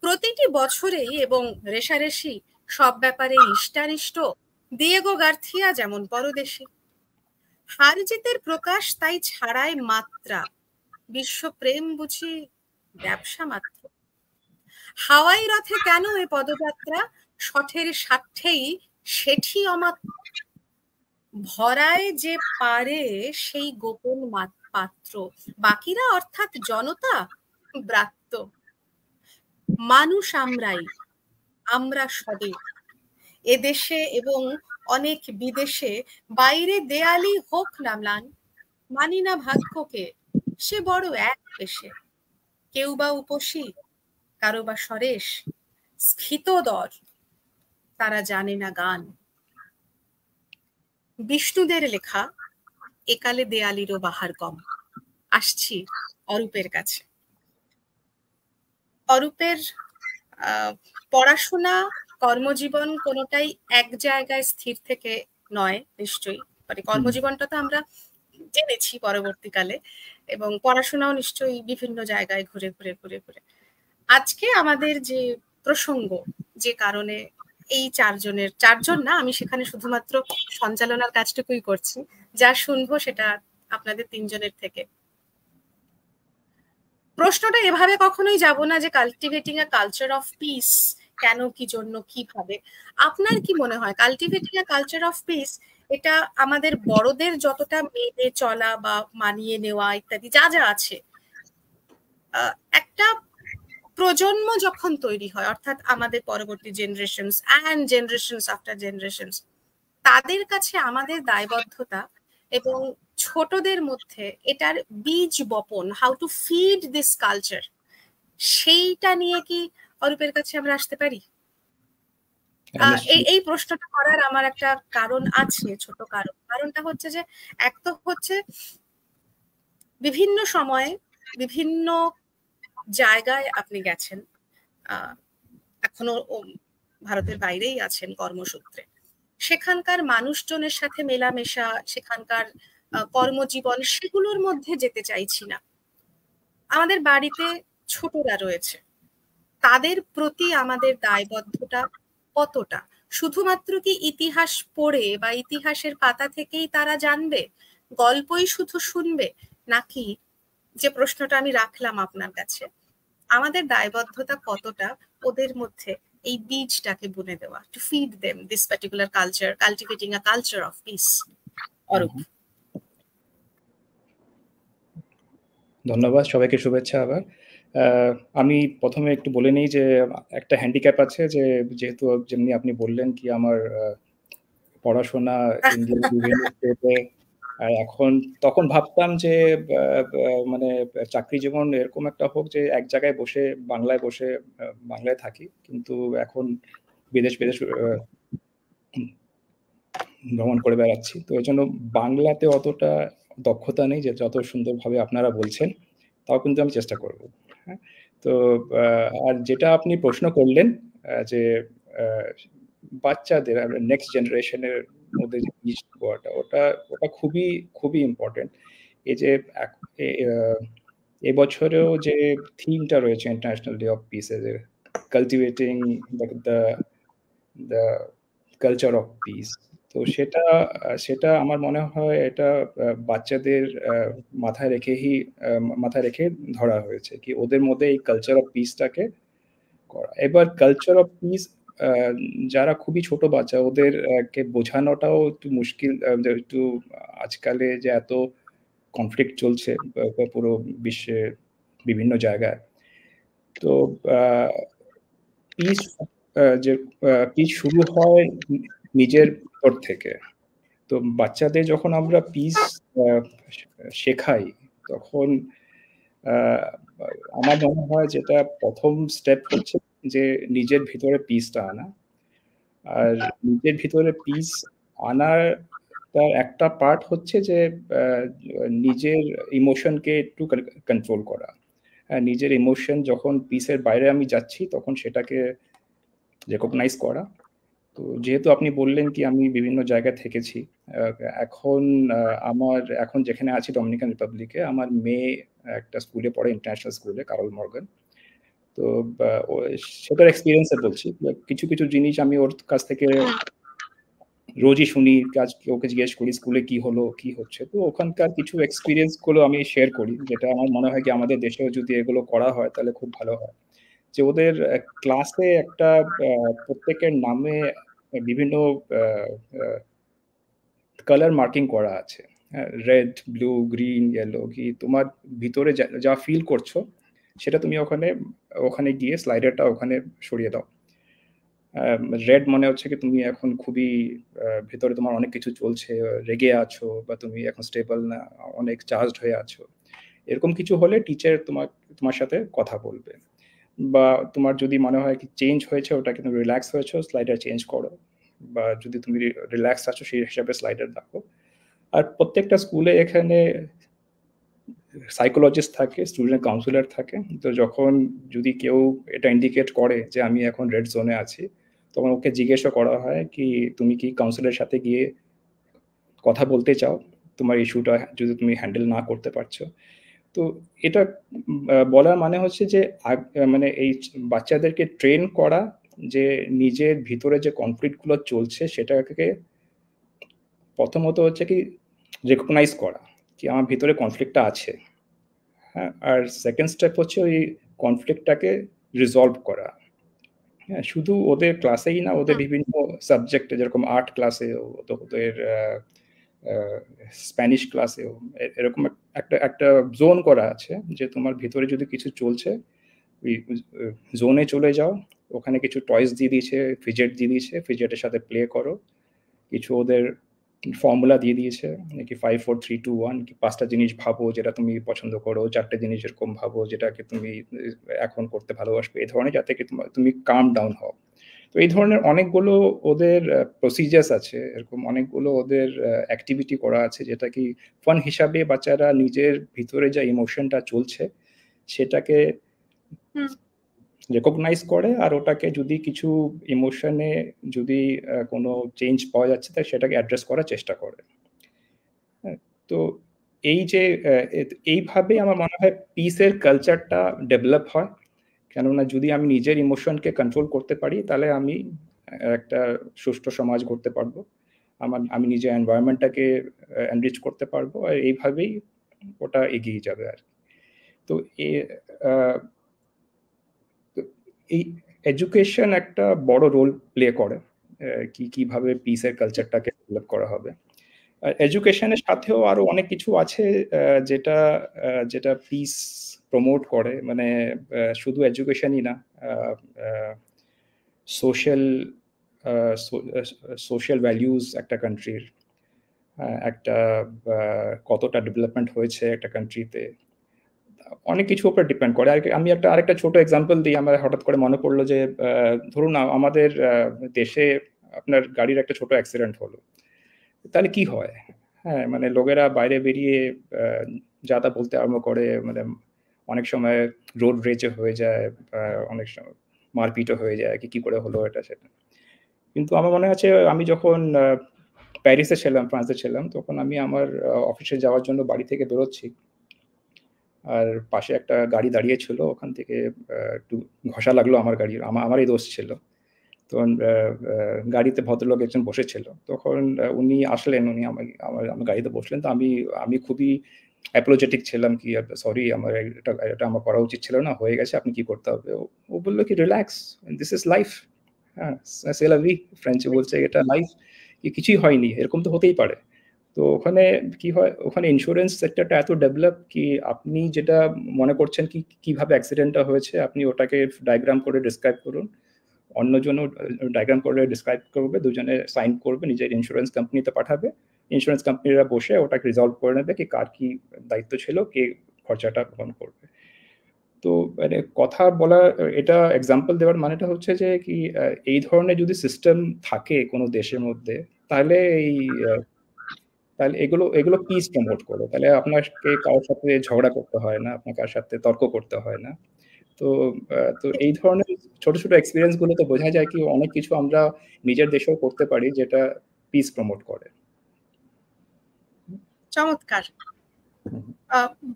প্রতিটি বছরেই এবং রেশারেশি সব ব্যাপারে ইষ্টারিষ্ট, দিয়েগো গার্থিয়া যেমন পরদেশী। হার জিতের প্রকাশ তাই ছাড়ায় মাত্রা, বিশ্বপ্রেম বুঝি ব্যবসা মাত্র। হাওয়াই রথে কেন এ পদযাত্রা, শঠের স্বার্থেই সেঠি অমাত্র। ভরায় যে পারে সেই গোপন পাত্র, বাকিরা অর্থাৎ জনতা ব্রাত্য। মানুষ আমরাই, আমরা সদে, এদেশে এবং অনেক বিদেশে, বাইরে দেয়ালি হোক না ম্লান। মানি না ভাগ্যকে, সে বড় এক পেশে। কেউ বা উপসী, কারো বা সরেশ, স্ফীতদর, তারা জানে না গান। বিষ্ণুদের লেখা একালে দেয়ালিরও বাহার কম। আসছি অরূপের কাছে। অরূপের পড়াশোনা, কর্মজীবন কোনোটাই এক জায়গায় স্থির থেকে নয় নিশ্চয়ই, মানে কর্মজীবনটা তো আমরা জেনেছি পরবর্তীকালে, এবং পড়াশোনাও নিশ্চয়ই বিভিন্ন জায়গায় ঘুরে ঘুরে ঘুরে ঘুরে। আজকে আমাদের যে প্রসঙ্গ, যে কারণে এই চারজন না, আমি সেখানে শুধুমাত্র সঞ্চালনার কাজটুকুই করছি, যা শুনবো সেটা আপনাদের তিনজনের থেকে। প্রশ্নটা এভাবে কখনোই যাব না যে cultivating a culture of piece কেন, কি জন্য, কিভাবে। আপনার কি মনে হয় cultivating a culture of piece এটা আমাদের বড়দের যতটা মেনে চলা বা মানিয়ে নেওয়া ইত্যাদি যা যা আছে, একটা প্রজন্ম যখন তৈরি হয়, অর্থাৎ আমাদের পরবর্তী generations and generations after generations, তাদের কাছে আমাদের দায়বদ্ধতা এবং ছোটদের মধ্যে এটার বীজ বপন, how to feed this culture, সেইটা নিয়ে কি অরূপের কাছে আমরা আসতে পারি? এই প্রশ্নটা করার আমার একটা কারণ আছে, ছোট কারণটা হচ্ছে যে এক তো হচ্ছে বিভিন্ন সময়ে বিভিন্ন জায়গায় আপনি গেছেন, এখনো ভারতের বাইরেই আছেন কর্মসূত্রে, সেখানকার মানুষজনের সাথে মেলামেশা, সেখানকার কর্মজীবন, সেগুলোর মধ্যে যেতে চাইছি না। আমাদের বাড়িতে ছোটরা রয়েছে, তাদের প্রতি আমাদের দায়বদ্ধতা কতটা? শুধুমাত্র কি ইতিহাস পড়ে বা ইতিহাসের পাতা থেকেই তারা জানবে, গল্পই শুধু শুনবে, নাকি যে প্রশ্নটা আমি রাখলাম আপনার কাছে, আমাদের দায়বদ্ধতা কতটা ওদের মধ্যে এই বীজটাকে বুনে দেওয়া, to feed them this particular culture, cultivating a culture of piece. Arup. ধন্যবাদ, সবাইকে শুভেচ্ছা। আবার আমি প্রথমে একটু বলে নিই যে একটা হ্যান্ডিক্যাপ আছে, যে যেহেতু যেমনি আপনি বললেন কি আমার পড়াশোনা ইন্ডিয়ার বিভিন্ন স্টেটে, এখন তখন ভাবতাম যে মানে চাকরি জীবন এরকম একটা হোক যে এক জায়গায় বসে বাংলায় থাকি, কিন্তু এখন বিদেশ ভ্রমণ করে বেড়াচ্ছি, তো এর জন্য বাংলাতে অতটা দক্ষতা নেই যে যত সুন্দরভাবে আপনারা বলছেন, তাও কিন্তু আমি চেষ্টা করব। হ্যাঁ, তো আর যেটা আপনি প্রশ্ন করলেন যে বাচ্চাদের নেক্সট জেনারেশনের মধ্যে যে বীজ দেওয়াটা, ওটা খুবই ইম্পর্টেন্ট। এই যে এবছরেও যে থিমটা রয়েছে ইন্টারন্যাশনাল ডে অফ পিস, এর cultivating the culture of piece, তো সেটা আমার মনে হয় এটা বাচ্চাদের মাথায় রেখে ধরা হয়েছে কি ওদের মধ্যে এই কালচার অফ পিসটাকে করা। এবার কালচার অফ পিস যারা খুবই ছোট বাচ্চা, ওদেরকে বোঝানোটাও একটু মুশকিল, একটু আজকালে যে এত কনফ্লিক্ট চলছে পুরো বিশ্বে বিভিন্ন জায়গায়, তো পিস শুরু হয় নিজের ভিতর থেকে। তো বাচ্চাদের যখন আমরা পিস শেখাই, তখন আমার মনে হয় যেটা প্রথম স্টেপ হচ্ছে যে নিজের ভিতরে পিসটা আনা। আর নিজের ভিতরে পিস আনার তার একটা পার্ট হচ্ছে যে নিজের ইমোশনকে একটু কন্ট্রোল করা। নিজের ইমোশন যখন পিসের বাইরে আমি যাচ্ছি তখন সেটাকে রেকগনাইজ করা। তো যেহেতু আপনি বললেন কি আমি বিভিন্ন জায়গায় থেকেছি, এখন এখন যেখানে আছি ডমিনিকান রিপাবলিকে, আমার মেয়ে একটা স্কুলে পড়ে, ইন্টারন্যাশনাল স্কুলে, কারল মর্গান। তো সেটার এক্সপিরিয়েন্সে বলছি, কিছু কিছু জিনিস আমি ওর কাছ থেকে রোজই শুনি, ওকে জিজ্ঞেস করি স্কুলে কি হলো কি হচ্ছে। তো ওখানকার কিছু এক্সপিরিয়েন্স গুলো আমি শেয়ার করি, যেটা আমার মনে হয় কি আমাদের দেশেও যদি এগুলো করা হয় তাহলে খুব ভালো হয়। যে ওদের ক্লাসে একটা প্রত্যেকের নামে বিভিন্ন কালার মার্কিং করা আছে, রেড, ব্লু, গ্রিন, ইয়েলো, কি তোমার ভিতরে যা ফিল করছো সেটা তুমি ওখানে গিয়ে স্লাইডারটা ওখানে সরিয়ে দাও। রেড মনে হচ্ছে কি তুমি এখন খুবই ভেতরে তোমার অনেক কিছু চলছে, রেগে আছো, বা তুমি এখন স্টেবল না, অনেক চার্জড হয়ে আছো, এরকম কিছু হলে টিচার তোমার সাথে কথা বলবে। বা তোমার যদি মনে হয় কি চেঞ্জ হয়েছে, ওটাকে তুমি রিল্যাক্স হয়েছো, স্লাইডার চেঞ্জ করো, বা যদি তুমি রিল্যাক্স আছো সেই হিসাবে স্লাইডার দেখো। আর প্রত্যেকটা স্কুলে এখানে সাইকোলজিস্ট থাকে, স্টুডেন্ট কাউন্সিলর থাকে। তো যখন যদি কেউ এটা ইন্ডিকেট করে যে আমি এখন রেড জোনে আছি, তখন ওকে জিজ্ঞাসা করা হয় কি তুমি কি কাউন্সিলরের সাথে গিয়ে কথা বলতে চাও, তোমার ইস্যুটা যদি তুমি হ্যান্ডেল না করতে পারছো। তো এটা বলার মানে হচ্ছে যে মানে এই বাচ্চাদেরকে ট্রেন করা যে নিজের ভিতরে যে কনফ্লিক্টগুলো চলছে সেটাকে প্রথমত হচ্ছে কি রেকগনাইজ করা কি আমার ভিতরে কনফ্লিক্টটা আছে, হ্যাঁ। আর সেকেন্ড স্টেপ হচ্ছে ওই কনফ্লিক্টটাকে রিজলভ করা। হ্যাঁ, শুধু ওদের ক্লাসেই না, ওদের বিভিন্ন সাবজেক্টে, যেরকম আর্ট ক্লাসে, ওদের স্প্যানিশ ক্লাসেও এরকম একটা জোন করা আছে যে তোমার ভিতরে যদি কিছু চলছে ওই জোনে চলে যাও, ওখানে কিছু টয়েস দিয়ে দিয়েছে, ফিজেট দিয়ে দিয়েছে, ফিজেটের সাথে প্লে করো, কিছু ওদের ফর্মুলা দিয়ে দিয়েছে নাকি 5 4 3 2 1, কি 5টা জিনিস ভাবো যেটা তুমি পছন্দ করো, 4টে জিনিস এরকম ভাবো যেটাকে তুমি এখন করতে ভালোবাসবে, এই ধরনের, যাতে কি তুমি কাম ডাউন হও। তো এই ধরনের অনেকগুলো ওদের প্রসিজার্স আছে, এরকম অনেকগুলো ওদের অ্যাক্টিভিটি করা আছে যেটা কি ফান হিসাবে বাচ্চারা নিজের ভিতরে যা ইমোশনটা চলছে সেটাকে রেকগনাইজ করে, আর ওটাকে যদি কিছু ইমোশনে যদি কোনো চেঞ্জ পাওয়া যাচ্ছে তাই সেটাকে অ্যাড্রেস করার চেষ্টা করে। তো এই যে এইভাবে আমার মনে হয় পিসের কালচারটা ডেভেলপ হয়। কেননা যদি আমি নিজের ইমোশনকে কন্ট্রোল করতে পারি তাহলে আমি একটা সুষ্ঠু সমাজ করতে পারবো, আমি নিজের এনভায়রনমেন্টটাকে এনরিচ করতে পারবো, আর এইভাবেই ওটা এগিয়ে যাবে আর। তো এই এডুকেশন একটা বড় রোল প্লে করে কিভাবে পিসের কালচারটাকে ডেভেলপ করা হবে। এডুকেশনের সাথেও আরো অনেক কিছু আছে যেটা পিস প্রমোট করে, মানে শুধু এডুকেশনই না, সোশ্যাল ভ্যালিউজ একটা কান্ট্রির, একটা কতটা ডেভেলপমেন্ট হয়েছে একটা কান্ট্রিতে, অনেক কিছু উপর ডিপেন্ড করে। আমি আরেকটা ছোট এক্সাম্পল দিই, আমার হঠাৎ করে মনে পড়লো যে ধরুন আমাদের দেশে আপনার গাড়ির একটা ছোট অ্যাক্সিডেন্ট হলো, তাহলে কি হয়? হ্যাঁ, মানে লোকেরা বাইরে বেরিয়ে যা তা বলতে আরম্ভ করে, মানে অনেক সময় রোড রেজে হয়ে যায়, অনেক সময় মারপিটও হয়ে যায়, কি করে হলো এটা সেটা। কিন্তু আমার মনে আছে আমি যখন প্যারিসে ছিলাম, ফ্রান্সে ছিলাম, তখন আমি আমার অফিসে যাওয়ার জন্য বাড়ি থেকে বেরোচ্ছি, আর পাশে একটা গাড়ি দাঁড়িয়ে ছিল, ওখান থেকে একটু ঘষা লাগলো আমার গাড়ির, আমারই দোষ ছিল। তখন গাড়িতে ভদ্রলোক একজন বসেছিল, তখন উনি আসলেন, উনি আমার গাড়িতে বসলেন। তো আমি খুবই অ্যাপোলজেটিক ছিলাম কি সরি, এটা আমার করা উচিত ছিল না, হয়ে গেছে, আপনি কি করতে হবে। ও বললো কি রিল্যাক্স, দিস ইজ লাইফ, হ্যাঁ সে লা ভি, ফ্রেঞ্চে বলছে এটা লাইফ, কিছুই হয়নি, এরকম তো হতেই পারে। তো ওখানে কি হয়, ওখানে ইন্স্যুরেন্স সেক্টরটা এত ডেভেলপ কি আপনি যেটা মনে করছেন কিভাবে অ্যাক্সিডেন্টটা হয়েছে, আপনি ওটাকে ডায়াগ্রাম করে ডিসক্রাইব করুন, অন্যজনও ডায়াগ্রাম করে ডিসক্রাইব করবে, দুজনে সাইন করবে, নিজের ইন্স্যুরেন্স কোম্পানিতে পাঠাবে, ইন্স্যুরেন্স কোম্পানিরা বসে ওটাকে রিজলভ করে নেবে কি কার কি দায়িত্ব ছিল, কে খরচাটা বহন করবে। তো মানে কথা বলা, এটা এক্সাম্পল দেওয়ার মানেটা হচ্ছে যে কি এই ধরনের যদি সিস্টেম থাকে কোনো দেশের মধ্যে, তাহলে এই তাহলে এগুলো এগুলো পিস প্রমোট করে। তাহলে আপনাকে কারোর সাথে ঝগড়া করতে হয় না, আপনার কারোর সাথে তর্ক করতে হয় না। তো তো এই ধরনের ছোট ছোট এক্সপিরিয়েন্স গুলোতে বোঝা যায় কি অনেক কিছু আমরা নিজের দেশেও করতে পারি যেটা পিস প্রমোট করে। চমৎকার।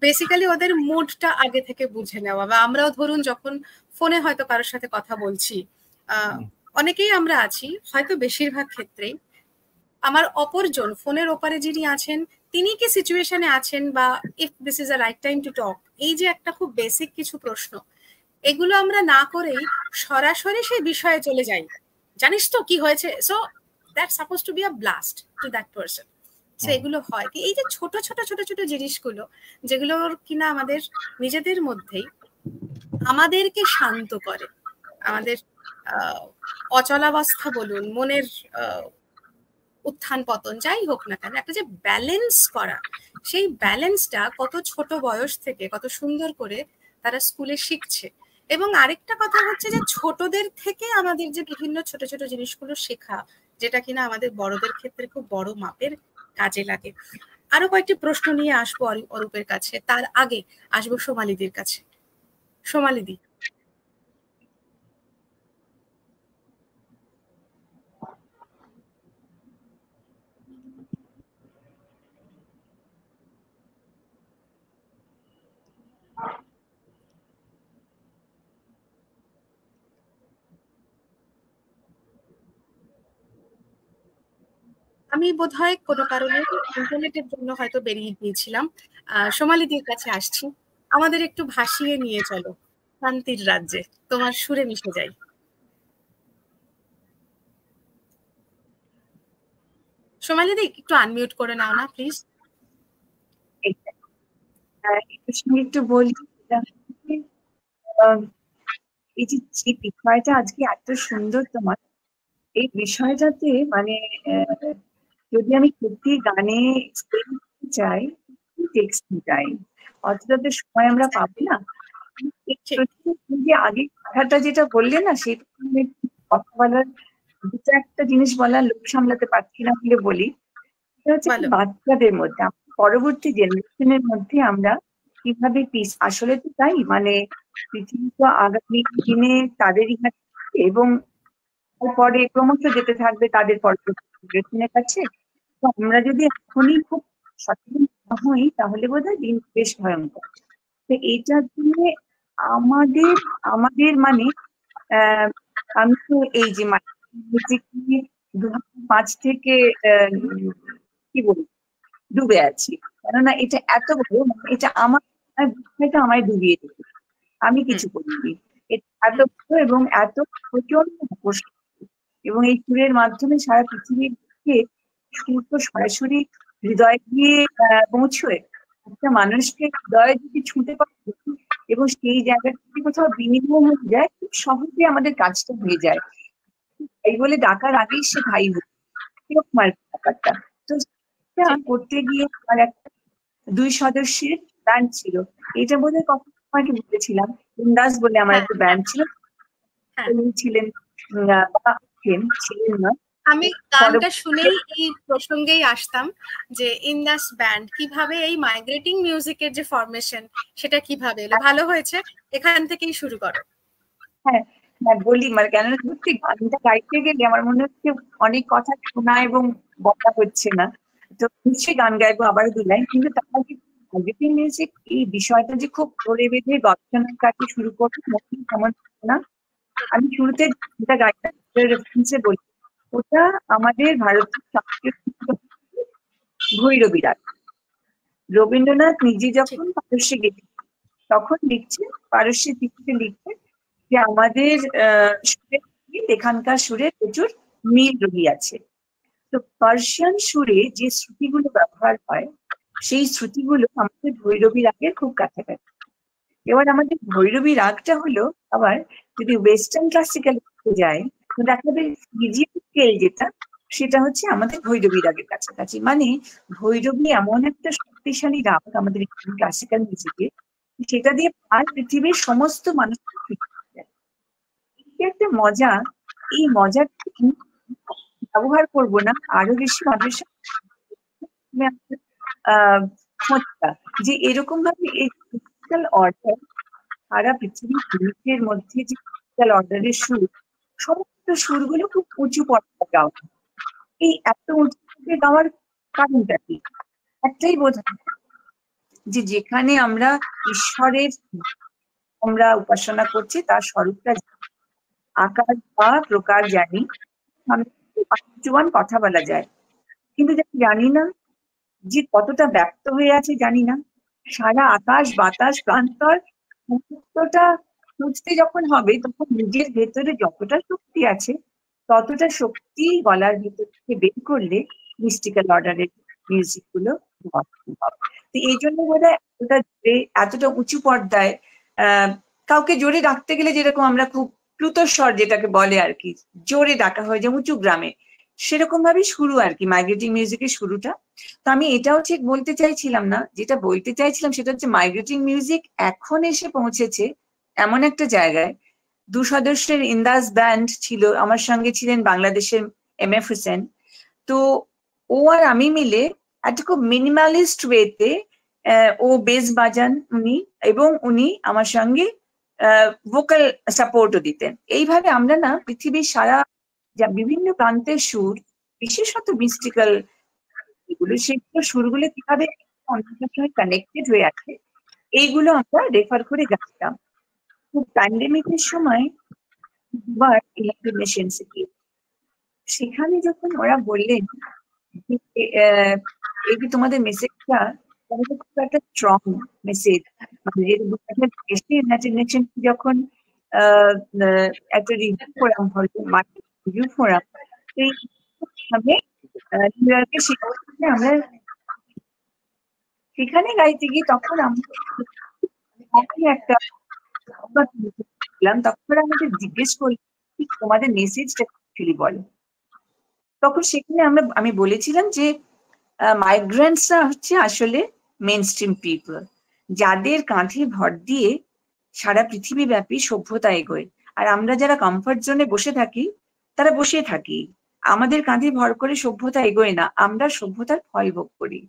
বেসিক্যালি ওদের মুডটা আগে থেকে বুঝে নেওয়া, বা আমরাও ধরুন যখন ফোনে হয়তো কারোর সাথে কথা বলছি, অনেকেই আমরা আছি, হয়তো বেশিরভাগ ক্ষেত্রেই আমার অপরজন ফোনের ওপারে যিনি আছেন তিনি কি সিচুয়েশনে আছেন, বা if this is a right time to talk, এই যে একটা খুব বেসিক কিছু প্রশ্ন, এগুলো আমরা না করেই সরাসরি সেই বিষয়ে চলে যাই, জানিস তো কি হয়েছে, so that suppose to be a blast to that person. So এগুলো হয় কি, এই যে ছোট ছোট ছোট ছোট জিনিসগুলো যেগুলো কিনা আমাদের নিজেদের মধ্যেই আমাদেরকে শান্ত করে, আমাদের অচলাবস্থা বলুন, মনের উত্থান পতন যাই হোক না কেন, একটা যে ব্যালেন্স করা, সেই ব্যালেন্সটা কত ছোট বয়স থেকে কত সুন্দর করে তারা স্কুলে শিখছে। এবং আরেকটা কথা হচ্ছে যে ছোটদের থেকে আমাদের যে বিভিন্ন ছোট ছোট জিনিসগুলো শেখা, যেটা কিনা আমাদের বড়দের ক্ষেত্রে খুব বড় মাপের কাজে লাগে। আরো কয়েকটি প্রশ্ন নিয়ে আসবো অরূপের কাছে, তার আগে আসবো সোমালিদির কাছে। সোমালিদি, আমি বোধহয় কোনো কারণে ইন্টারনেটের জন্য হয়তো বেরিয়ে গিয়েছিলাম। সোমালিদির কাছে আসছি, আমাদের একটু ভাসিয়ে নিয়ে চলো শান্তির রাজ্যে, তোমার সুরে মিশে যাই। সোমালিদি একটু আনমিউট করে নাও না প্লিজ। একটু বলি, এই যে বিষয়টা আজকে এত সুন্দর তোমার, এই বিষয়টাতে মানে যদি আমি সত্যি গানে চাই, টেক্সট চাই, অতটা তো সময় আমরা পাবো না। আগে কথাটা যেটা বললে না, সেটা কথা বলার দুটো একটা জিনিস বলার লোক সামলাতে পারছি না বলে বলি, সেটা হচ্ছে বাচ্চাদের মধ্যে, পরবর্তী জেনারেশনের মধ্যে আমরা কিভাবে পিস, আসলে তো তাই, মানে পৃথিবী তো আগামী দিনে তাদেরই হাতে, এবং পরে ক্রমশ যেতে থাকবে তাদের পরবর্তী জেনারেশনের কাছে। তো আমরা যদি এখনই খুব সচেতন না হই তাহলে বোধহয় দিন বেশ ভয়ঙ্কর। তো এইটার জন্য আমাদের আমাদের মানে আমি তো এই যে মিউজিক নিয়ে 2005 থেকে কি বলি ডুবে আছি, কেননা এটা এত বড়, এটা আমার বিষয়টা আমায় ডুবিয়ে দিচ্ছে, আমি কিছু করিনি, এটা এত বড় এবং এত প্রচন্ড আকর্ষণ, এবং এই সুরের মাধ্যমে সারা পৃথিবীকে সুর তো সরাসরি হৃদয় দিয়ে পৌঁছয়, একটা মানুষকে হৃদয়ে যদি ছুঁতে পারে এবং সেই জায়গা থেকে কোথাও বিনিময় হয়ে যায়, খুব সহজে আমাদের কাজটা হয়ে যায়। এই বলে ডাকার আগেই সে ভাই এরকম আর ব্যাপারটা। তো সেটা করতে গিয়ে আমার একটা 2 সদস্যের ব্যান্ড ছিল, এটা বোধহয় কখন তোমাকে বলেছিলাম, ইন্দাস বলে আমার একটা ব্যান্ড ছিল, ছিলেন ছিলেন না। আমি গানটা শুনেই এই প্রসঙ্গেই আসতাম যে ইন্দাস ব্যান্ড কিভাবে এই মাইগ্রেটিং মিউজিকের যে ফরমেশন সেটা কিভাবে এলো, ভালো হয়েছে এখান থেকেই শুরু করো। হ্যাঁ হ্যাঁ বলি, মানে কেন সত্যি গানটা গাইতে গেলে আমার মনে হচ্ছে অনেক কথা শোনা এবং বলা হচ্ছে না, তো নিশ্চয়ই গান গাইবো আবার 2 লাইন, কিন্তু তার আগে মাইগ্রেটিং মিউজিক এই বিষয়টা যে খুব ধরে বেঁধে গবেষণার কাজে শুরু করতে তেমন না। আমি শুরুতে যেটা গাইতে রেফারেন্সে বলি, ওটা আমাদের ভারতীয় সাংস্কৃতিক ভৈরবী রাগ। রবীন্দ্রনাথ নিজে যখন পারস্যে গেছেন তখন লিখছেন, পারস্যের চিঠিতে লিখছেন যে আমাদের এখানকার সুরে প্রচুর মিল রহিয়াছে। তো পার্সিয়ান সুরে যে শ্রুতিগুলো ব্যবহার হয় সেই শ্রুতিগুলো আমাদের ভৈরবী রাগের খুব কাছাকাছি। এবার আমাদের ভৈরবী রাগটা হলো, আবার যদি ওয়েস্টার্ন ক্লাসিক্যাল যায় তো দেখা যাবে ফিজিয়ান স্কেল যেটা, সেটা হচ্ছে আমাদের ভৈরবী রাগের কাছাকাছি। মানে ভৈরবী এমন একটা শক্তিশালী রাগ আমাদের ক্লাসিক্যাল মিউজিকে, সেটা দিয়ে আর পৃথিবীর সমস্ত মানুষ একটা মজা, এই মজাটা ব্যবহার করবো না, আরো বেশি মানুষের খোঁজটা যে এরকম ভাবে এই ফিজিক্যাল অর্ডার সারা পৃথিবীর মধ্যে যে ফিজিক্যাল অর্ডারের সুর, সমস্ত সুরগুলো খুব উঁচু পর্যায়ে গাওয়া। এই এত উঁচু পর্যায়ে গাওয়ার কারণটা কি? একটাই বোঝা যে যেখানে আমরা ঈশ্বরের আমরা উপাসনা করছি তার স্বরূপটা আকার বা প্রকার জানি, বাস্তবায়ন কথা বলা যায়, কিন্তু জানি না যে কতটা ব্যক্ত হয়ে আছে, জানি না সারা আকাশ বাতাস প্রান্তর সমস্তটা খুঁজতে যখন হবে তখন নিজের ভেতরে যতটা শক্তি আছে ততটা শক্তি গলার ভেতর থেকে বের করলে মিস্টিক্যাল অর্ডারের মিউজিক গুলো তো এই জন্য বোধহয় এতটা উঁচু পর্দায় কাউকে জোরে ডাকতে গেলে যেরকম আমরা খুব প্লুতস্বর যেটাকে বলে আর কি, জোরে ডাকা হয় যে উঁচু গ্রামে, সেরকম ভাবে শুরু আর কি মাইগ্রেটিং মিউজিকের শুরুটা। তো আমি এটাও ঠিক বলতে চাইছিলাম না, যেটা বলতে চাইছিলাম সেটা হচ্ছে মাইগ্রেটিং মিউজিক এখন এসে পৌঁছেছে এমন একটা জায়গায়। 2 সদস্যের ইন্দাস ব্যান্ড ছিল, আমার সঙ্গে ছিলেন বাংলাদেশের MF হোসেন। তো ও আর আমি মিলে একটা খুব মিনিমালিস্ট ওয়েতে ও বেস বাজান উনি, এবং উনি আমার সঙ্গে ভোকাল সাপোর্টও দিতেন। এইভাবে আমরা না পৃথিবীর সারা বিভিন্ন প্রান্তের সুর, বিশেষত মিস্টিক্যাল এগুলো, সেগুলো সুরগুলো কিভাবে কানেক্টেড হয়ে আছে এইগুলো আমরা রেফার করে গাইতাম। প্যান্ডেমিকের সময় সেখানে যখন ওরা বললেন এই যে তোমাদের মেসেজটা খুব একটা স্ট্রং মেসেজ, মানে ইমাজিনেশন যখন একটা রিভিউ করাম, হয়তো রিভিউ করাম এইভাবে নিউ ইয়র্কে, সেখানে আমরা সেখানে গাইতে গিয়ে তখন আমরা একটা তখন আমাদের জিজ্ঞেস করি তোমাদের মেসেজটা অ্যাকচুয়ালি বলো। তখন সেখানে আমি বলেছিলাম যে মাইগ্রেন্টসরা হচ্ছে আসলে মেন স্ট্রিম পিপল, যাদের কাঁধে ভর দিয়ে সারা পৃথিবী ব্যাপী সভ্যতা এগোয়। আর আমরা যারা কমফর্ট জোনে বসে থাকি তারা বসে থাকি, আমাদের কাঁধে ভর করে সভ্যতা এগোয় না, আমরা সভ্যতার ফল ভোগ করি।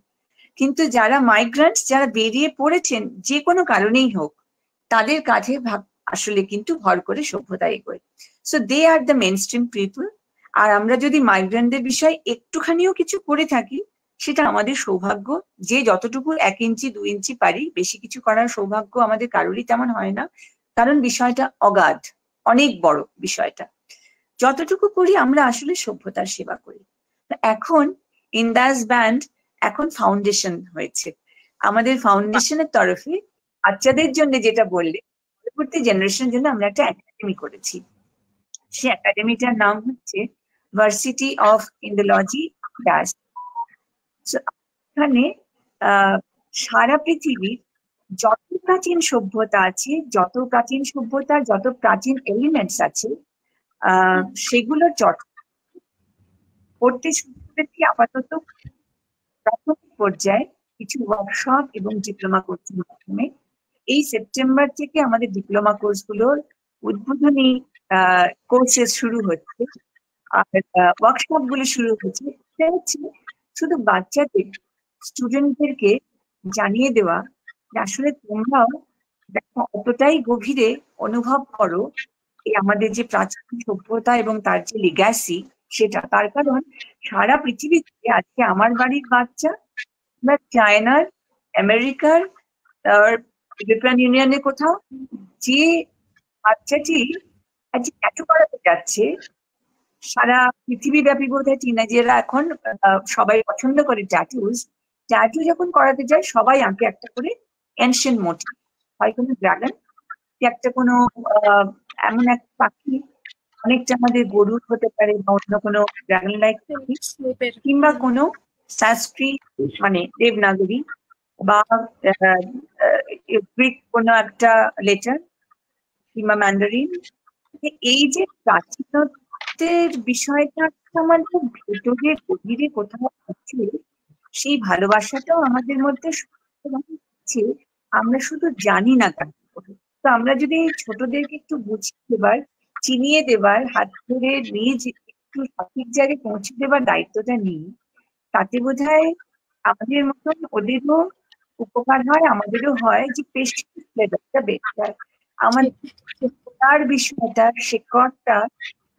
কিন্তু যারা মাইগ্রেন্টস, যারা বেরিয়ে পড়েছেন যে কোনো কারণেই হোক, তাদের কাঁধে আসলে কিন্তু ভর করে সভ্যতা এগোয়। So they are the main stream people. আর আমরা যদি মাইগ্রেন্টদের বিষয়ে একটুখানিও কিছু করে থাকি সেটা আমাদের সৌভাগ্য, যে যতটুকু 1 ইঞ্চি 2 ইঞ্চি পারি, বেশি কিছু করার সৌভাগ্য আমাদের কারোরই তেমন হয় না, কারণ বিষয়টা অগাধ, অনেক বড় বিষয়টা। যতটুকু করি আমরা আসলে সভ্যতার সেবা করি। এখন ইন্দাস ব্যান্ড এখন ফাউন্ডেশন হয়েছে, আমাদের ফাউন্ডেশনের তরফে বাচ্চাদের জন্য, যেটা বললে পরবর্তী জেনারেশনের জন্য আমরা একটা একাডেমি করেছি। সেই একাডেমিটার নাম হচ্ছে ভার্সিটি অফ ইন্ডোলজি ড্যাশ। এখানে সারা পৃথিবীর যত প্রাচীন সভ্যতা আছে, যত প্রাচীন সভ্যতার যত প্রাচীন এলিমেন্টস আছে, সেগুলোর চর্চা করতে শুরু করেছি আপাতত প্রাথমিক পর্যায়ে কিছু ওয়ার্কশপ এবং ডিপ্লোমা কোর্সের মাধ্যমে। এই সেপ্টেম্বর থেকে আমাদের ডিপ্লোমা কোর্সগুলোর উদ্বোধনী কোর্সেস শুরু হচ্ছে, আর ওয়ার্কশপ গুলো শুরু হচ্ছে। এটা হচ্ছে শুধু বাচ্চাদের, স্টুডেন্টদেরকে জানিয়ে দেওয়া যে আসলে তোমরাও দেখো অতটাই গভীরে অনুভব করো এই আমাদের যে প্রাচীন সভ্যতা এবং তার যে লিগ্যাসি, সেটা তার কারণ সারা পৃথিবীতে আজকে আমার বাড়ির বাচ্চা বা চায়নার, আমেরিকার, ইউরোপিয়ান ইউনিয়নে কোথাও যে বাচ্চাটি আজকে ট্যাটু করাতে যাচ্ছে, সারা পৃথিবীব্যাপী বোধহয় টিনেজাররা এখন সবাই পছন্দ করে ট্যাটু যখন করাতে যায় সবাই আঁকে একটা করে এনশিয়েন্ট মোটিভ, হয় কোনো ড্রাগন, একটা কোনো এমন এক পাখি, অনেকটা আমাদের গরুর হতে পারে বা অন্য কোনো ড্রাগন লাইক পাখি, কিংবা কোনো সংস্কৃত মানে দেবনাগরী বা গ্রিক কোনো একটা লেটার কিংবা ম্যান্ডারিন। এই যে প্রাচীনত্বের বিষয়টা আমার খুব ভেতরে গভীরে কোথাও আছে, সেই ভালোবাসাটাও আমাদের মধ্যে আছে, আমরা শুধু জানি না কেন। তো আমরা যদি ছোটদেরকে একটু বুঝিয়ে দেবার, চিনিয়ে দেবার, হাত ধরে নিয়ে একটু সঠিক জায়গায় পৌঁছে দেবার দায়িত্বটা নিই, তাতে বোধহয় আমাদের মতন ওদেরও উপকার হয়, আমাদেরও হয়, যে পেশেন্স লেভেলটা বেড়ে যায়। আমাদের তার বিষয়টা, শেকড়টা